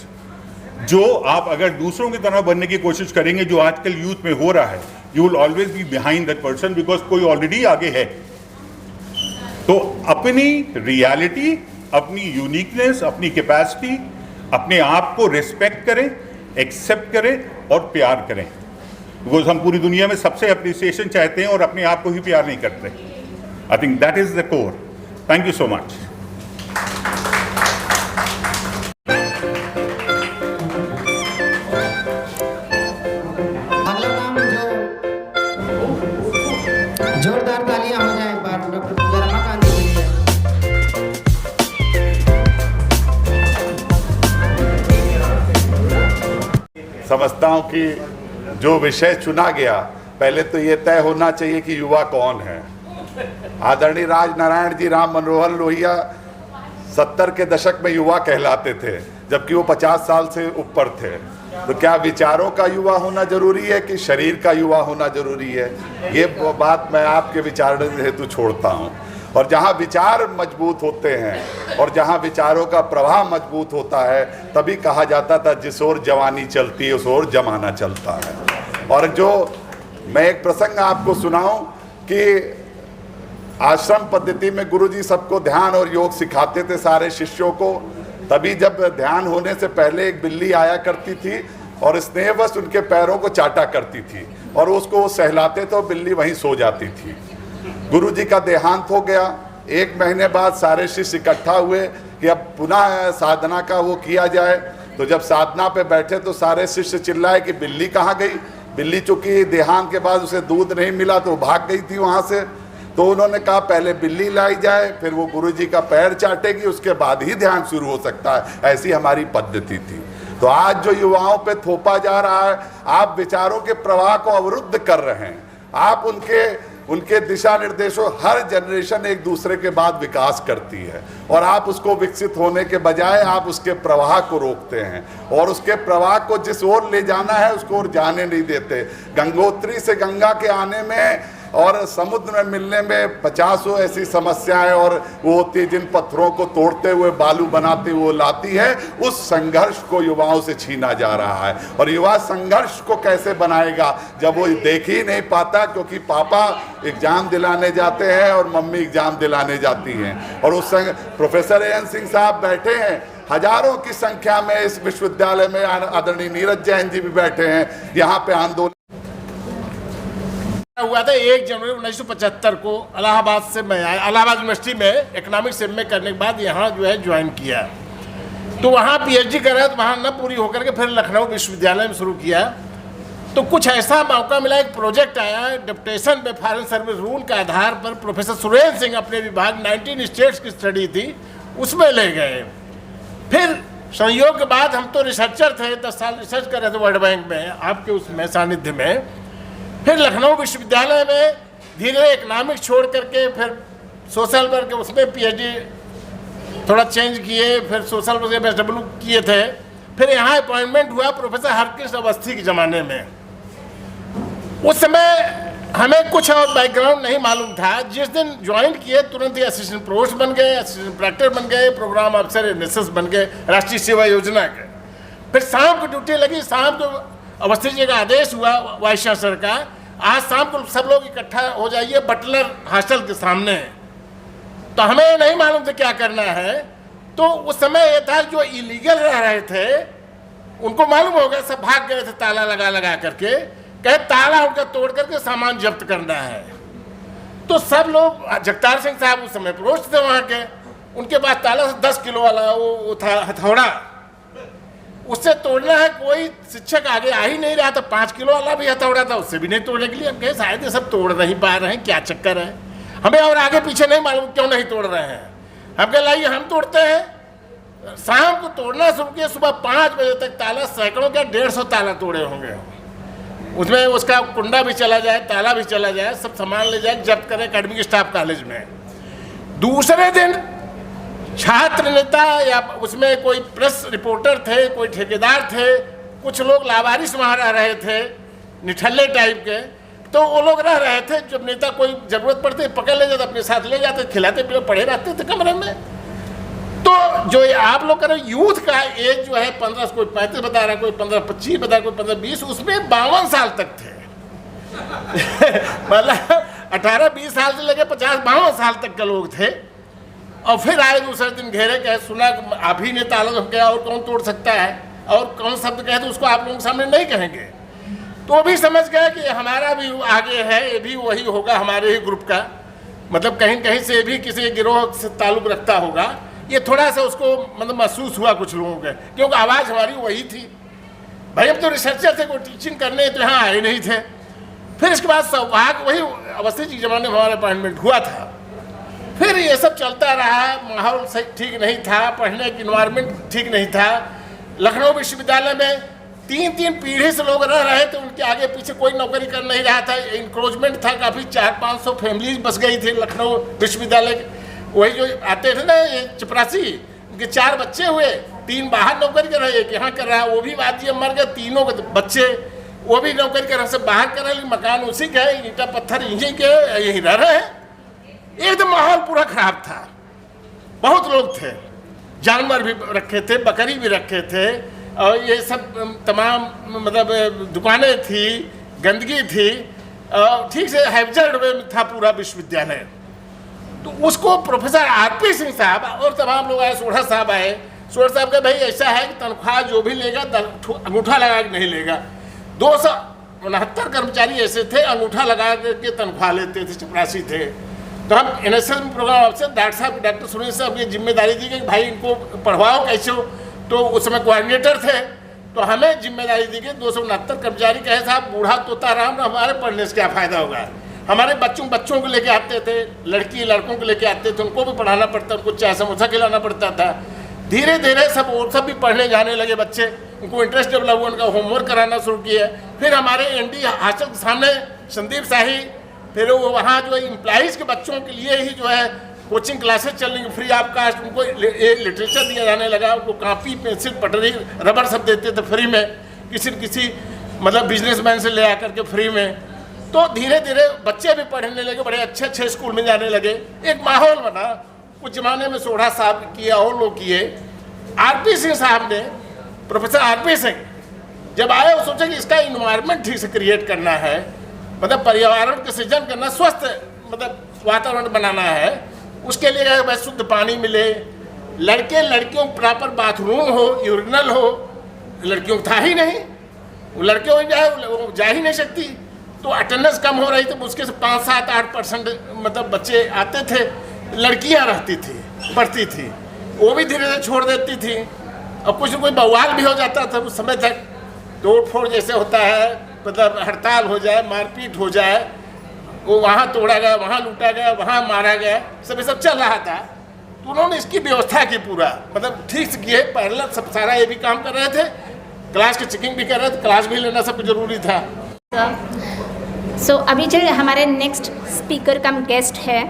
जो आप अगर दूसरों की तरह बनने की कोशिश करेंगे, जो आजकल यूथ में हो रहा है, you will always be behind that person because कोई ऑलरेडी आगे है। तो अपनी रियलिटी, अपनी यूनिकनेस, अपनी कैपेसिटी, अपने आप को रिस्पेक्ट करें, एक्सेप्ट करें और प्यार करें। बिकॉज हम पूरी दुनिया में सबसे अप्रिसिएशन चाहते हैं और अपने आप को ही प्यार नहीं करते। I think that is the core. Thank you so much. अगला काम जो जोरदार तालियां हो जाए एक बार डॉक्टर रमाकांत जी के लिए। समझता हूँ कि जो विषय चुना गया, पहले तो ये तय होना चाहिए कि युवा कौन है। आदरणीय राजनारायण जी, राम मनोहर लोहिया 70 के दशक में युवा कहलाते थे, जबकि वो 50 साल से ऊपर थे। तो क्या विचारों का युवा होना जरूरी है कि शरीर का युवा होना जरूरी है? ये बात मैं आपके विचार हेतु छोड़ता हूँ। और जहाँ विचार मजबूत होते हैं और जहाँ विचारों का प्रवाह मजबूत होता है, तभी कहा जाता था जिस ओर जवानी चलती है उस ओर जमाना चलता है। और जो मैं एक प्रसंग आपको सुनाऊं कि आश्रम पद्धति में गुरुजी सबको ध्यान और योग सिखाते थे, सारे शिष्यों को। तभी जब ध्यान होने से पहले एक बिल्ली आया करती थी और स्नेहवश उनके पैरों को चाटा करती थी, और उसको वो सहलाते थे और बिल्ली वहीं सो जाती थी। गुरुजी का देहांत हो गया। 1 महीने बाद सारे शिष्य इकट्ठा हुए कि अब पुनः साधना का वो किया जाए। तो जब साधना पे बैठे तो सारे शिष्य चिल्लाए कि बिल्ली कहाँ गई। बिल्ली चूंकि देहांत के बाद उसे दूध नहीं मिला तो भाग गई थी वहाँ से। तो उन्होंने कहा पहले बिल्ली लाई जाए, फिर वो गुरुजी का पैर चाटेगी, उसके बाद ही ध्यान शुरू हो सकता है। ऐसी हमारी पद्धति थी। तो आज जो युवाओं पे थोपा जा रहा है, आप विचारों के प्रवाह को अवरुद्ध कर रहे हैं। आप उनके दिशा निर्देशों, हर जनरेशन एक दूसरे के बाद विकास करती है और आप उसको विकसित होने के बजाय आप उसके प्रवाह को रोकते हैं और उसके प्रवाह को जिस ओर ले जाना है उसको ओर जाने नहीं देते। गंगोत्री से गंगा के आने में और समुद्र में मिलने में 50 ऐसी समस्याएं और वो होती है जिन पत्थरों को तोड़ते हुए बालू बनाते हुए लाती है। उस संघर्ष को युवाओं से छीना जा रहा है। और युवा संघर्ष को कैसे बनाएगा जब वो देख ही नहीं पाता, क्योंकि पापा एग्जाम दिलाने जाते हैं और मम्मी एग्जाम दिलाने जाती हैं। और उस प्रोफेसर एन सिंह साहब बैठे हैं, हजारों की संख्या में इस विश्वविद्यालय में आदरणीय नीरज जैन जी भी बैठे हैं। यहाँ पे आंदोलन हुआ था 1 जनवरी 1975 को। इलाहाबाद से मैं आया, इलाहाबाद यूनिवर्सिटी में इकोनॉमिक्स एमए करने के बाद यहाँ जो है ज्वाइन किया, तो वहाँ पीएचडी कर रहा, तो वहाँ न पूरी होकर के फिर लखनऊ विश्वविद्यालय में शुरू किया। तो कुछ ऐसा मौका मिला, एक प्रोजेक्ट आया डेप्यूटेशन में फॉरेन सर्विस रूल के आधार पर। प्रोफेसर सुरेंद्र सिंह अपने विभाग 19 स्टेट्स की स्टडी थी, उसमें ले गए। फिर संयोग के बाद हम तो रिसर्चर थे, 10 साल रिसर्च कर रहे थे वर्ल्ड बैंक में, आपके उसमें सानिध्य में। फिर लखनऊ विश्वविद्यालय में धीरे इकोनॉमिक्स छोड़ करके फिर सोशल वर्क, उसमें पीएचडी थोड़ा चेंज किए, फिर सोशल वर्क MSW किए थे। फिर यहाँ अपॉइंटमेंट हुआ प्रोफेसर हरकृष्ण अवस्थी के ज़माने में। उस समय हमें कुछ और बैकग्राउंड नहीं मालूम था। जिस दिन ज्वाइन किए तुरंत ही असिस्टेंट प्रोवोस्ट बन गए, असिस्टेंट डायरेक्टर बन गए, प्रोग्राम अफसर NSS बन गए, राष्ट्रीय सेवा योजना के। फिर शाम को ड्यूटी लगी, शाम को अवस्थी जी का आदेश हुआ वाइस चांसलर का, आज शाम को सब लोग इकट्ठा हो जाइए बटलर हॉस्टल के सामने। तो हमें नहीं मालूम था क्या करना है। तो उस समय ये था जो इलीगल रह रहे थे उनको मालूम हो गया, सब भाग गए थे ताला लगा लगा करके, कहे ताला उनका तोड़ करके सामान जब्त करना है। तो सब लोग, जगतार सिंह साहब उस समय प्रोस्ट थे वहाँ के, उनके पास ताला 10 किलो वाला वो था हथौड़ा, उससे तोड़ना है। कोई शिक्षक आगे आ ही नहीं रहा था, 5 किलो वाला भी हथौड़ा था, उससे भी नहीं तोड़ने के लिए। हम कहे शायद ये सब तोड़ नहीं पा रहे हैं, क्या चक्कर है, हमें और आगे पीछे नहीं मालूम क्यों नहीं तोड़ रहे हैं। हम कहे लाइए हम तोड़ते हैं। शाम को तोड़ना शुरू किया, सुबह 5 बजे तक ताला, सैकड़ों क्या 150 ताला तोड़े होंगे। उसमें उसका कुंडा भी चला जाए, ताला भी चला जाए, सब सामान ले जाए, जब्त करें एकेडमिक स्टाफ कॉलेज में। दूसरे दिन छात्र नेता या उसमें कोई प्रेस रिपोर्टर थे, कोई ठेकेदार थे, कुछ लोग लावारिस वहाँ रह रहे थे, निठल्ले टाइप के। तो वो लोग रह रहे थे, जब नेता कोई ज़रूरत पड़ती पकड़ ले जाते, अपने साथ ले जाते, खिलाते पिलाते पड़े रहते थे कमरे में। तो जो आप लोग करें यूथ का एज जो है 15, कोई 35 बता रहा है, कोई 15-25 बता रहा है, कोई 15-20, उसमें 52 साल तक थे। मतलब 18-20 साल से लेके 50-52 साल तक के लोग थे। और फिर आए दूसरे दिन घेरे, कहे सुना आप ही ने ताला तो क्या, और कौन तोड़ सकता है, और कौन शब्द कहे तो उसको आप लोगों के सामने नहीं कहेंगे। तो वो भी समझ गए कि हमारा भी आगे है, ये भी वही होगा हमारे ही ग्रुप का, मतलब कहीं कहीं से भी किसी गिरोह से ताल्लुक रखता होगा। ये थोड़ा सा उसको मतलब महसूस हुआ कुछ लोगों के, क्योंकि आवाज़ हमारी वही थी। भाई हम तो रिसर्चर थे, कोई टीचिंग करने तो यहाँ आए नहीं थे। फिर इसके बाद सौभाग्य वही अवस्थी जी के ज़माने में हमारा अपॉइंटमेंट हुआ था। फिर ये सब चलता रहा, माहौल सही ठीक नहीं था, पढ़ने की इन्वायरमेंट ठीक नहीं था। लखनऊ विश्वविद्यालय में 3-3 पीढ़ी से लोग रह रहे थे, उनके आगे पीछे कोई नौकरी कर नहीं रहा था, इंक्रोचमेंट था, काफ़ी 400-500 फैमिलीज बस गई थी लखनऊ विश्वविद्यालय। वही जो आते थे ना ये चपरासी, उनके 4 बच्चे हुए, 3 बाहर नौकरी कर रहे, एक यहाँ कर रहा है, वो भी बात ये मर गए, तीनों के बच्चे वो भी नौकरी कर रहे, सब बाहर कर रहे, मकान उसी के, ईंटा पत्थर यहीं के, यहीं रह रहे हैं। एकदम माहौल पूरा खराब था। बहुत लोग थे, जानवर भी रखे थे, बकरी भी रखे थे, और ये सब तमाम मतलब दुकानें थी, गंदगी थी, और ठीक से हैबिटेड में था पूरा विश्वविद्यालय। तो उसको प्रोफेसर RP सिंह साहब और तमाम लोग आए, सोढ़ा साहब आए। सोढ़ा साहब का भाई ऐसा है कि तनख्वाह जो भी लेगा अंगूठा लगा के नहीं लेगा। 269 कर्मचारी ऐसे थे अंगूठा लगा के तनख्वाह लेते थे, चपरासी थे। तो हम NSS में प्रोग्राम अफसर डॉक्टर सुरेश साहब की जिम्मेदारी दी गई कि भाई इनको पढ़वाओ कैसे हो। तो उस समय कोऑर्डिनेटर थे, तो हमें जिम्मेदारी दी गई। 269 कर्मचारी कहे साहब बूढ़ा तोता राम, हमारे पढ़ने से क्या फ़ायदा होगा। हमारे बच्चों को लेके आते थे, लड़की लड़कों को लेके आते थे, उनको भी पढ़ाना पड़ता, उनको चाय समोसा खिलाना पड़ता था। धीरे धीरे सब और सब भी पढ़ने जाने लगे बच्चे, उनको इंटरेस्ट डेवलप हुआ, उनका होमवर्क कराना शुरू किया। फिर हमारे ND हॉस्टल के सामने संदीप शाही, फिर वो वहाँ जो है एम्प्लॉइज़ के बच्चों के लिए ही जो है कोचिंग क्लासेस चल रही फ्री ऑफ कास्ट, उनको लिटरेचर दिया जाने लगा, उनको कापी पेंसिल पटरी रबड़ सब देते थे फ्री में, किसी मतलब बिजनेसमैन से ले आकर के फ्री में। तो धीरे धीरे बच्चे भी पढ़ने लगे, बड़े अच्छे अच्छे स्कूल में जाने लगे, एक माहौल बना। उस जमाने में सोढ़ा साहब किया और लोग किए। आरपी सिंह साहब ने, प्रोफेसर आरपी सिंह जब आए वो सोचे कि इसका इन्वायरमेंट ठीक से क्रिएट करना है, मतलब पर्यावरण का सृजन करना, स्वस्थ मतलब वातावरण बनाना है। उसके लिए भाई शुद्ध पानी मिले, लड़के लड़कियों प्रॉपर बाथरूम हो, यूरिनल हो। लड़कियों को था ही नहीं, वो लड़कियों वो जा ही नहीं सकती, तो अटेंडेंस कम हो रही थी। उसके से 5, 7, 8% मतलब बच्चे आते थे, लड़कियां रहती थी, पढ़ती थी, वो भी धीरे धीरे छोड़ देती थी। और कुछ कोई बवाल भी हो जाता था उस समय तक, तोड़ फोड़ जैसे होता है, मतलब हड़ताल हो जाए, मारपीट हो जाए, वो वहाँ तोड़ा गया, वहाँ लूटा गया, वहाँ मारा गया, सब चल रहा था। तो उन्होंने इसकी व्यवस्था की पूरा, मतलब ठीक से किए। पहले सब सारा ये भी काम कर रहे थे, क्लास की चेकिंग भी कर रहे थे, क्लास भी लेना सब जरूरी था। सो अभी जो हमारे नेक्स्ट स्पीकर कम गेस्ट है,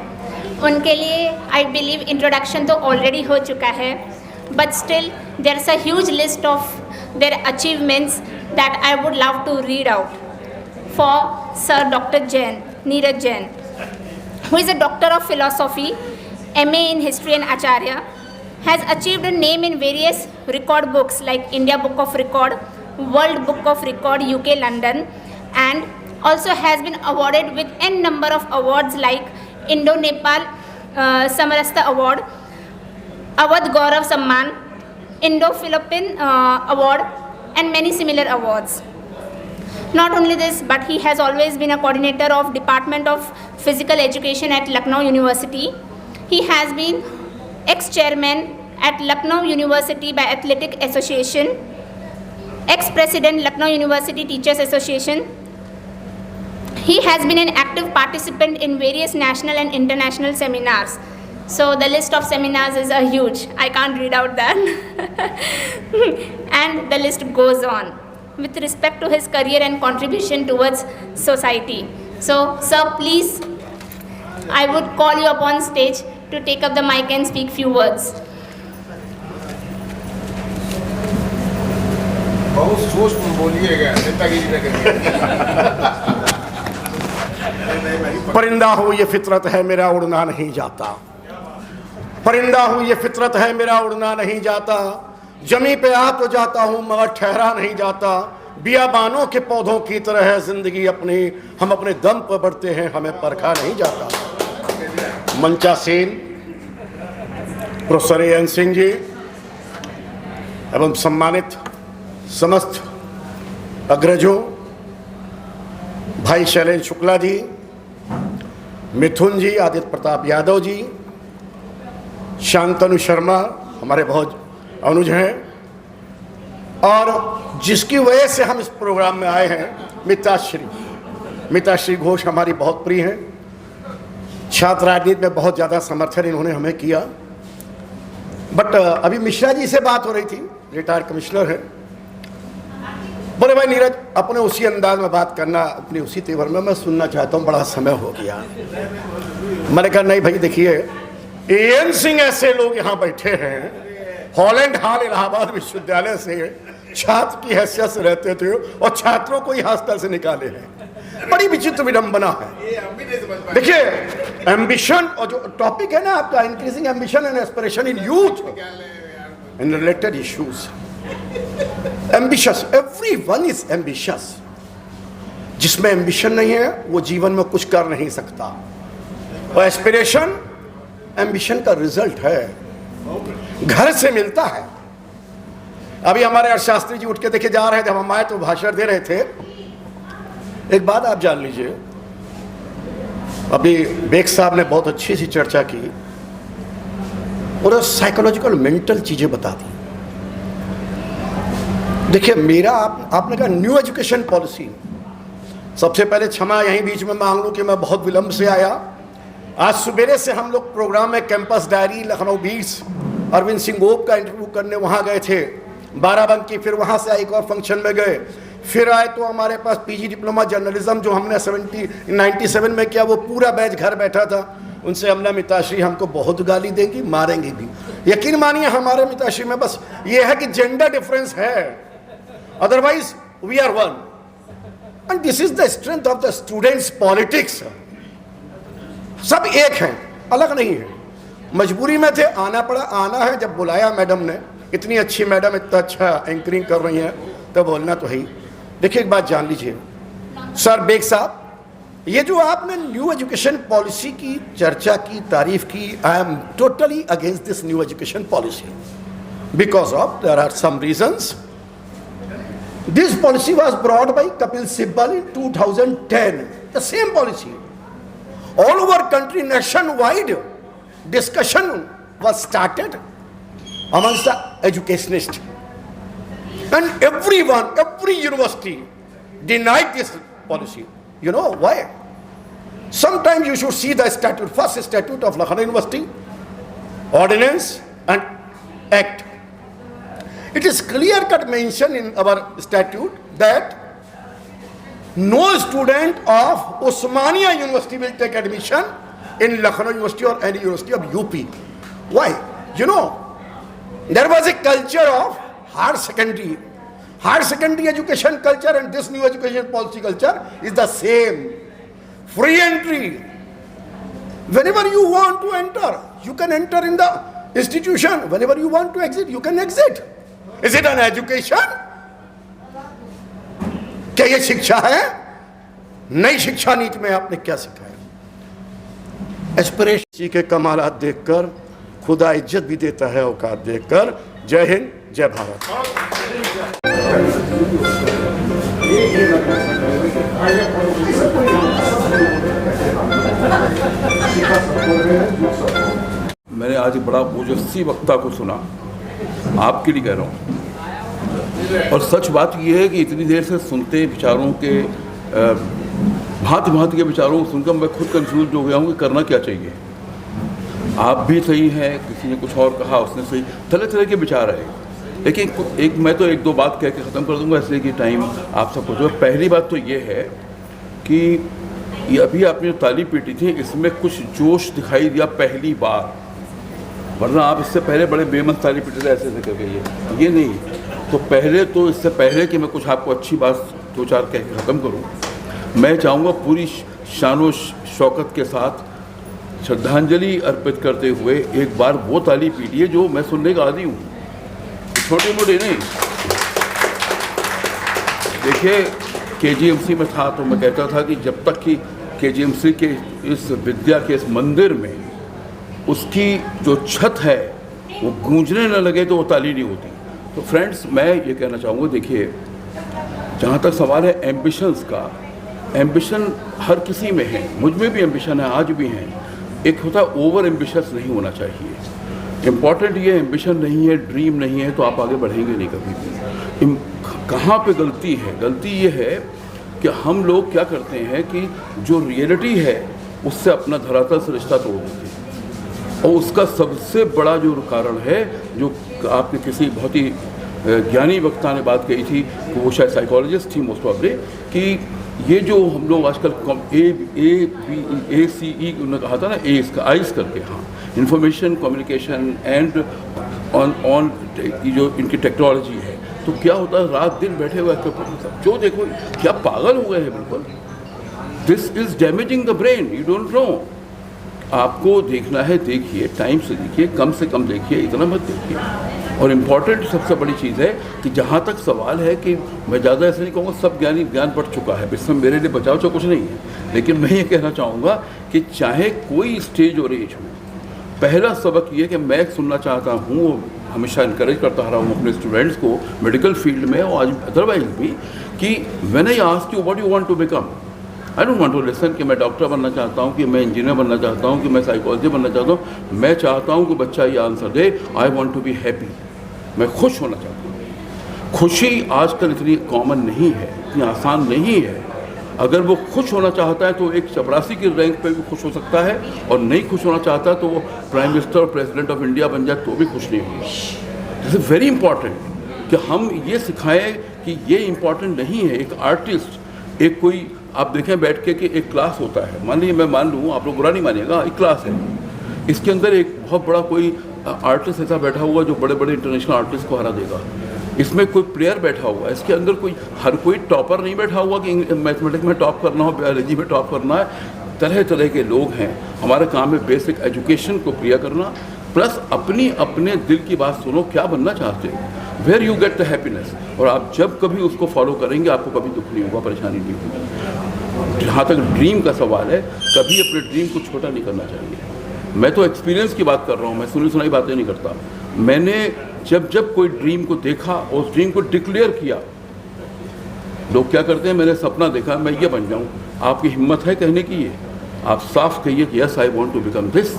उनके लिए आई बिलीव इंट्रोडक्शन तो ऑलरेडी हो चुका है, but still there is a huge list of their achievements that I would love to read out for sir doctor Jain, Neeraj Jain, who is a doctor of philosophy, MA in history and Acharya, has achieved a name in various record books like India Book of Record, World Book of Record, UK, London, and also has been awarded with n number of awards like Indo-Nepal Samarastha Award, Awadh Gaurav Samman, Indo-Philippine Award, and many similar awards. Not only this, but he has always been a coordinator of Department of Physical Education at Lucknow University. He has been ex-chairman at Lucknow University by Athletic Association, ex-president Lucknow University Teachers Association. He has been an active participant in various national and international seminars. So the list of seminars is huge. I can't read out that. And the list goes on with respect to his career and contribution towards society. So, sir, please, I would call you upon stage to take up the mic and speak few words. बहुत सोच बोलिएगा, नेतागिरी न करिए। परिंदा हूँ ये फितरत है मेरा उड़ना नहीं जाता, परिंदा हूँ ये फितरत है मेरा उड़ना नहीं जाता, जमी पे आ तो जाता हूँ मगर ठहरा नहीं जाता, बियाबानों के पौधों की तरह है जिंदगी अपनी, हम अपने दम पर बढ़ते हैं हमें परखा नहीं जाता। मंचासीन प्रोफेसर एन सिंह जी एवं सम्मानित समस्त अग्रजों, भाई शैलेंद्र शुक्ला जी, मिथुन जी, आदित्य प्रताप यादव जी, शांतनु शर्मा हमारे बहुत अनुज हैं, और जिसकी वजह से हम इस प्रोग्राम में आए हैं मिताश्री घोष हमारी बहुत प्रिय हैं। छात्र राजनीति में बहुत ज़्यादा समर्थन इन्होंने हमें किया। बट अभी मिश्रा जी से बात हो रही थी, रिटायर्ड कमिश्नर है, बोले भाई नीरज अपने उसी अंदाज में बात करना, अपनी उसी तेवर में, मैं सुनना चाहता हूँ, बड़ा समय हो गया। मैंने कहा नहीं भाई देखिए, एन सिंह ऐसे लोग यहाँ बैठे हैं, हॉलैंड हॉल इलाहाबाद विश्वविद्यालय से छात्र की हैसियत से रहते थे और छात्रों को ही हॉस्टल से निकाले हैं, बड़ी विचित्र विडंबना है। देखिए एम्बिशन और जो टॉपिक है ना आपका, increasing ambition and aspiration in youth in related issues, ambitious, everyone is ambitious. जिसमें एम्बिशन नहीं है वो जीवन में कुछ कर नहीं सकता, और एस्पिरेशन एम्बिशन का रिजल्ट है, घर से मिलता है। अभी हमारे अर्थशास्त्री जी उठ के देखे जा रहे हैं, जब हम आए तो भाषण दे रहे थे। एक बात आप जान लीजिए, अभी बेग साहब ने बहुत अच्छी सी चर्चा की और साइकोलॉजिकल मेंटल चीजें बता दी। देखिए मेरा आपने कहा न्यू एजुकेशन पॉलिसी, सबसे पहले क्षमा यहीं बीच में मांग लूं कि मैं बहुत विलंब से आया। आज सवेरे से हम लोग प्रोग्राम में campus diary Lucknow beats Arvind Singh Gop का इंटरव्यू करने वहाँ गए थे, बाराबंकी, फिर वहाँ से एक और फंक्शन में गए, फिर आए तो हमारे पास पीजी डिप्लोमा जर्नलिज्म जो हमने 97 में किया, वो पूरा बैच घर बैठा था। उनसे हमने मिताश्री हमको बहुत गाली देंगी, मारेंगी भी। यकीन मानिए हमारे मिताश्री में बस ये है कि जेंडर डिफरेंस है, otherwise we are one. And this is the strength of the students politics. सब एक हैं, अलग नहीं है। मजबूरी में थे, आना पड़ा, आना है। जब बुलाया मैडम ने, इतनी अच्छी मैडम इतना अच्छा एंकरिंग कर रही हैं, तो बोलना तो है ही। देखिए एक बात जान लीजिए सर बेग साहब, ये जो आपने न्यू एजुकेशन पॉलिसी की चर्चा की, तारीफ की, I am totally against this new education policy because of there are some reasons. This policy was brought by Kapil Sibbal in 2010, the same policy all over country, nationwide discussion was started amongst the educationists, and everyone, every university denied this policy. You know why? Sometimes you should see the statute, first statute of Lucknow University, ordinance and act. It is clear cut mention in our statute that no student of Osmania University will take admission in Lucknow University or any university of UP. Why? You know, there was a culture of higher secondary education culture, and this new education policy culture is the same. Free entry. Whenever you want to enter, you can enter in the institution. Whenever you want to exit, you can exit. Is it an education? क्या ये शिक्षा है? नई शिक्षा नीति में आपने क्या सिखाया? एस्पिरेशन के कमालात देखकर खुदा इज्जत भी देता है औकात देखकर। जय हिंद, जय भारत। मैंने आज बड़ा ओजस्वी वक्ता को सुना, आपके लिए कह रहा हूँ। और सच बात यह है कि इतनी देर से सुनते विचारों के भांति भांति के विचारों को सुनकर मैं खुद कंफ्यूज हो गया हूँ कि करना क्या चाहिए। आप भी सही हैं, किसी ने कुछ और कहा, उसने सही, तरह तरह के विचार आए। लेकिन मैं तो एक दो बात कह के ख़त्म कर दूंगा, इसलिए कि टाइम आप सबको जो। पहली बात तो ये है कि ये अभी आपने जो ताली पीटी थी, इसमें कुछ जोश दिखाई दिया पहली बार, वरना आप इससे पहले बड़े बेमन ताली पीटे थे ऐसे करके। ये नहीं तो पहले तो, इससे पहले कि मैं कुछ आपको अच्छी बात दो चार कह के ख़त्म करूं, मैं चाहूँगा पूरी शानो शौकत के साथ श्रद्धांजलि अर्पित करते हुए एक बार वो ताली पीटिए जो मैं सुनने का आदी हूँ, छोटे मोटे नहीं। देखिए KGMC में था तो मैं कहता था कि जब तक कि KGMC के इस विद्या के इस मंदिर में उसकी जो छत है वो गूंजने न लगे तो वो ताली नहीं होती। तो फ्रेंड्स, मैं ये कहना चाहूँगा, देखिए जहाँ तक सवाल है एम्बिशंस का, एम्बिशन हर किसी में है, मुझ में भी एम्बिशन है, आज भी हैं। एक होता है ओवर एम्बिशस नहीं होना चाहिए। इम्पॉर्टेंट ये एम्बिशन नहीं है, ड्रीम नहीं है तो आप आगे बढ़ेंगे नहीं कभी भी। कहाँ पे गलती है? गलती ये है कि हम लोग क्या करते हैं कि जो रियलिटी है उससे अपना धरातल से रिश्ता तोड़ देते हैं। और उसका सबसे बड़ा जो कारण है, जो आपके किसी बहुत ही ज्ञानी वक्ता ने बात कही थी, वो शायद साइकोलॉजिस्ट थी मोस्ट प्रॉब्ली, कि ये जो हम लोग आजकल ACE उन्होंने कहा था ना, आइस करके, हाँ, इंफॉर्मेशन कम्युनिकेशन एंड ऑन जो इनकी टेक्नोलॉजी है, तो क्या होता है रात दिन बैठे हुए जो देखो क्या पागल हो गए हैं बिल्कुल। This is damaging the brain, you don't know. आपको देखना है, देखिए, टाइम से देखिए, कम से कम देखिए, इतना मत देखिए। और इम्पॉर्टेंट सबसे बड़ी चीज़ है कि जहाँ तक सवाल है कि मैं ज़्यादा ऐसे नहीं कहूँगा सब ज्ञान बढ़ चुका है, इसमें मेरे लिए बचाव तो कुछ नहीं है, लेकिन मैं ये कहना चाहूँगा कि चाहे कोई स्टेज और एज हो, पहला सबक ये कि मैं सुनना चाहता हूँ, हमेशा इनकरेज करता रहा हूँ अपने स्टूडेंट्स को मेडिकल फील्ड में और आज अदरवाइज भी, कि when I ask you what you want to become, I don't want to listen कि मैं डॉक्टर बनना चाहता हूँ, कि मैं इंजीनियर बनना चाहता हूँ, कि मैं साइकोलॉजी बनना चाहता हूँ। मैं चाहता हूँ कि बच्चा ये आंसर दे, I want to be happy, मैं खुश होना चाहता हूँ। खुशी आजकल इतनी कॉमन नहीं है, इतनी आसान नहीं है। अगर वो खुश होना चाहता है तो एक चपरासी की रैंक पे भी खुश हो सकता है, और नहीं खुश होना चाहता तो वो प्राइम मिनिस्टर और प्रेसिडेंट ऑफ इंडिया बन जाए तो भी खुश नहीं होगा। दिस इज़ वेरी इंपॉर्टेंट कि हम ये सिखाएं कि ये इम्पॉर्टेंट नहीं है। एक आर्टिस्ट, एक कोई, आप देखें बैठ के कि एक क्लास होता है, मान लीजिए मैं मान लूँ, आप लोग बुरा नहीं मानिएगा, एक क्लास है, इसके अंदर एक बहुत बड़ा कोई आर्टिस्ट ऐसा बैठा हुआ जो बड़े बड़े इंटरनेशनल आर्टिस्ट को हरा देगा, इसमें कोई प्लेयर बैठा हुआ है, इसके अंदर कोई हर कोई टॉपर नहीं बैठा हुआ कि मैथमेटिक्स में टॉप करना हो, बायोलॉजी में टॉप करना है। तरह तरह के लोग हैं। हमारा काम है बेसिक एजुकेशन को क्लियर करना, प्लस अपने दिल की बात सुनो, क्या बनना चाहते हो, where you get the happiness. और आप जब कभी उसको फॉलो करेंगे आपको कभी दुख नहीं होगा, परेशानी नहीं होगी। जहाँ तक ड्रीम का सवाल है, कभी अपने ड्रीम को छोटा नहीं करना चाहिए। मैं तो एक्सपीरियंस की बात कर रहा हूँ, मैं सुनी सुनाई बातें नहीं करता। मैंने जब कोई ड्रीम को देखा और उस ड्रीम को डिक्लेयर किया, लोग क्या करते हैं, मैंने सपना देखा मैं ये बन जाऊँ। आपकी हिम्मत है कहने की, ये आप साफ कहिए कि yes I want to become this.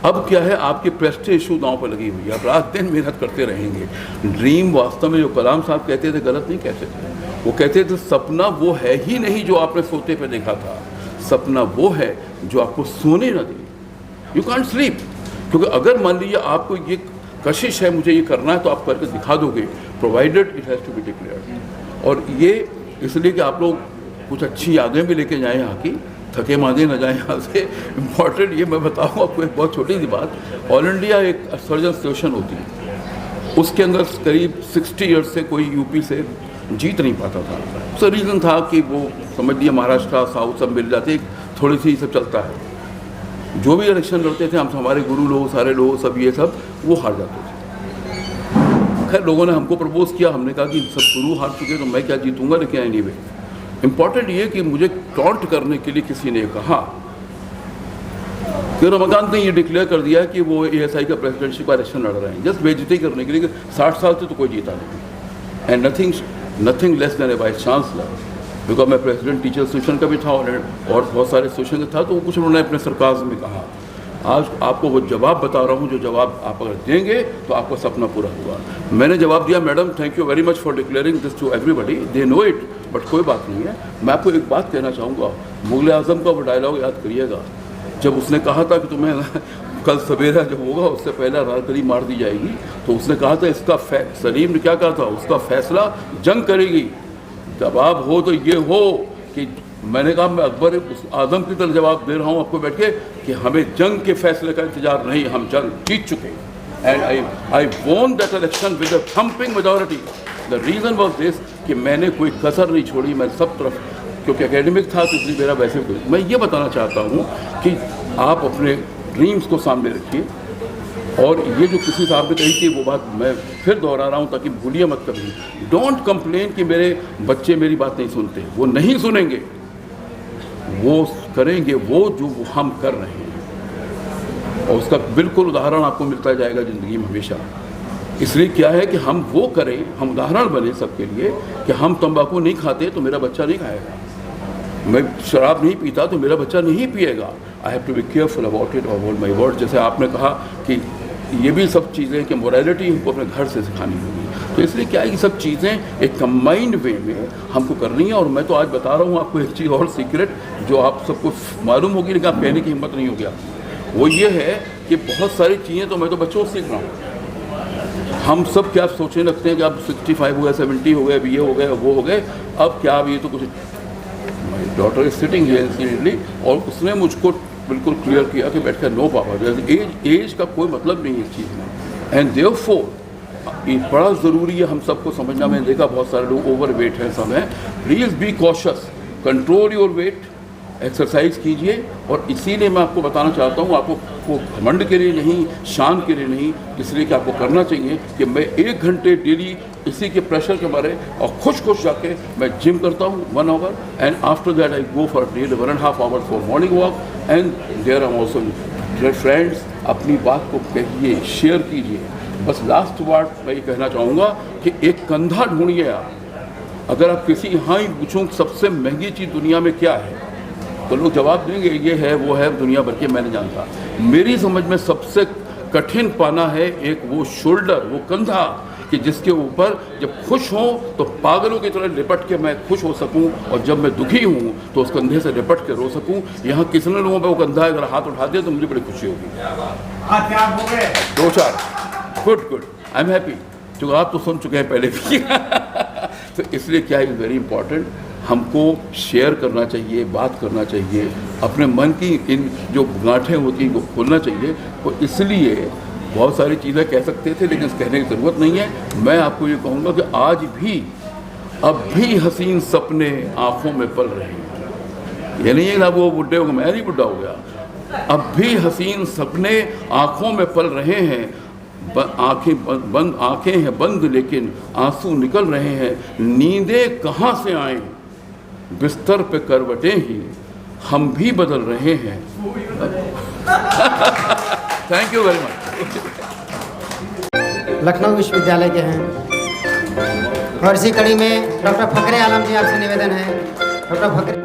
अब क्या है, आपकी प्रेस्टीज इशू दांव पर लगी हुई है, आप रात दिन मेहनत करते रहेंगे। ड्रीम वास्तव में जो कलाम साहब कहते थे गलत नहीं कहते थे, वो कहते थे सपना वो है ही नहीं जो आपने सोते पे देखा था, सपना वो है जो आपको सोने न दे। यू कांट स्लीप, क्योंकि अगर मान लीजिए आपको ये कशिश है मुझे ये करना है तो आप करके दिखा दोगे, provided it has to be declared. और ये इसलिए कि आप लोग कुछ अच्छी यादें भी लेके जाएँ यहाँ की, थके मांदे न जाएँ यहाँ से। इम्पॉर्टेंट ये मैं बताऊँ आपको एक बहुत छोटी सी बात, ऑल इंडिया एक सर्जन एसोसिएशन होती है, उसके अंदर करीब 60 ईयर्स से कोई यूपी से जीत नहीं पाता था। उसका रीज़न था कि वो समझ लिया महाराष्ट्र साउथ सब मिल जाते, थोड़ी सी सब चलता है। जो भी इलेक्शन लड़ते थे हम, हमारे गुरु लोग सारे लोग सब ये सब वो हार जाते थे। खैर लोगों ने हमको प्रपोज किया, हमने कहा कि सब गुरु हार चुके तो मैं क्या जीतूंगा, लेकिन एनीवे इम्पॉर्टेंट ये कि मुझे टॉन्ट करने के लिए किसी ने कहा कि रमाकांत ने ये डिक्लेयर कर दिया कि वो ASI का प्रेसिडेंटशिप का इलेक्शन लड़ रहे हैं, जस्ट बेइज्जती करने के लिए। 60 साल से तो कोई जीता नहीं, and nothing less than A vice chancellor, because मैं प्रेसिडेंट टीचर एसोसिएशन का भी था और बहुत सारे एसोसिएशन का था, तो कुछ उन्होंने अपने सरकार में कहा। आज आपको वो जवाब बता रहा हूँ जो जवाब आप अगर देंगे तो आपका सपना पूरा होगा। मैंने जवाब दिया, madam thank you very much for declaring this to everybody, they know it, but कोई बात नहीं है। मैं आपको एक बात कहना चाहूँगा, मुगल आज़म का वो डायलॉग याद करिएगा, जब उसने कहा था कि तुम्हें कल सवेरा जब होगा उससे पहले रातरी मार दी जाएगी, तो उसने कहा था इसका सलीम ने क्या कहा था, उसका फैसला जंग करेगी। जवाब हो तो ये हो कि मैंने कहा मैं अकबर आजम की तरह जवाब दे रहा हूँ आपको बैठ के कि हमें जंग के फैसले का इंतजार नहीं, हम जंग जीत चुके। And I von that election with a thumping majority. The reason was this कि मैंने कोई कसर नहीं छोड़ी, मैं सब तरफ, क्योंकि एकेडमिक था तो इसलिए मेरा वैसे कोई। मैं ये बताना चाहता हूँ कि आप अपने ड्रीम्स को सामने रखिए, और ये जो किसी साहब ने कही कि वो बात मैं फिर दोहरा रहा हूँ ताकि भूलिए मत कभी, डोंट कंप्लेन कि मेरे बच्चे मेरी बात नहीं सुनते, वो नहीं सुनेंगे, वो करेंगे वो जो हम कर रहे हैं, और उसका बिल्कुल उदाहरण आपको मिलता जाएगा ज़िंदगी में हमेशा। इसलिए क्या है कि हम वो करें, हम उदाहरण बने सबके लिए कि हम तंबाकू नहीं खाते तो मेरा बच्चा नहीं खाएगा, मैं शराब नहीं पीता तो मेरा बच्चा नहीं पिएगा। I have to be careful about it और होल्ड माई वर्ड। जैसे आपने कहा कि ये भी सब चीज़ें कि मोरालिटी हमको अपने घर से सिखानी होगी, तो इसलिए क्या है, ये सब चीज़ें एक कंबाइंड वे में हमको करनी है। और मैं तो आज बता रहा हूँ आपको एक चीज़ और सीक्रेट जो आप सबको मालूम होगी लेकिन आप कहने की हिम्मत नहीं होगी, वो ये है कि बहुत सारी चीज़ें तो मैं तो बच्चों से सीख रहा हूँ। हम सब क्या सोचने लगते हैं कि अब 65 हो गए, 70 हो गए, अभी ये हो गए, वो हो गए, अब क्या, अब ये तो कुछ। My daughter is sitting here incidentally, और उसने मुझको बिल्कुल क्लियर किया कि बैठ कर नो पापा, एज का कोई मतलब नहीं है इस चीज़ में। एंड देयरफॉर ये बड़ा ज़रूरी है हम सबको समझना। मैंने देखा बहुत सारे लोग ओवर वेट हैं सब हैं, please be cautious, control your weight, exercise कीजिए। और इसीलिए मैं आपको बताना चाहता हूँ, आपको घमंड के लिए नहीं, शान के लिए नहीं, इसलिए कि आपको करना चाहिए कि मैं 1 घंटे डेली इसी के प्रेशर के बारे और खुश जाके मैं जिम करता हूँ 1 hour, and after that I go for daily 1.5 hours for morning walk, and there are also friends. अपनी बात को कहिए, शेयर कीजिए। बस लास्ट वर्ड मैं ये कहना चाहूँगा कि एक कंधा ढूंढिए आप। अगर आप किसी यहाँ ही पूछूँ सबसे महंगी चीज़ दुनिया में क्या है, तो लोग जवाब देंगे ये है वो है, दुनिया भर के मैं नहीं जानता। मेरी समझ में सबसे कठिन पाना है एक वो शोल्डर, वो कंधा, कि जिसके ऊपर जब खुश हों तो पागलों की तरह लिपट के मैं खुश हो सकूं, और जब मैं दुखी हूं तो उस कंधे से लिपट के रो सकूं। यहाँ कितने लोगों पे वो कंधा अगर हाथ उठा दिया तो मुझे बड़ी खुशी होगी। 2-4 गुड, आई एम हैप्पी, क्योंकि आप तो सुन चुके हैं पहले भी तो इसलिए क्या इज़ वेरी इंपॉर्टेंट, हमको शेयर करना चाहिए, बात करना चाहिए, अपने मन की इन जो गांठें होती हैं इनको खोलना चाहिए। तो इसलिए बहुत सारी चीज़ें कह सकते थे लेकिन कहने की ज़रूरत नहीं है। मैं आपको ये कहूँगा कि आज भी अब भी हसीन सपने आँखों में पल रहे हैं। ये नहीं है ना वो बुढ़े हो गए, मैं नहीं बुढ़ा हो गया। अब भी हसीन सपने आँखों में पल रहे हैं, आंखें हैं बंद लेकिन आंसू निकल रहे हैं। नींदें कहाँ से आएं, बिस्तर पे करवटें ही हम भी बदल रहे हैं। Thank you very much. Lucknow विश्वविद्यालय के हैं और इसी कड़ी में डॉक्टर फखरे आलम जी आपसे निवेदन है। डॉक्टर फखरे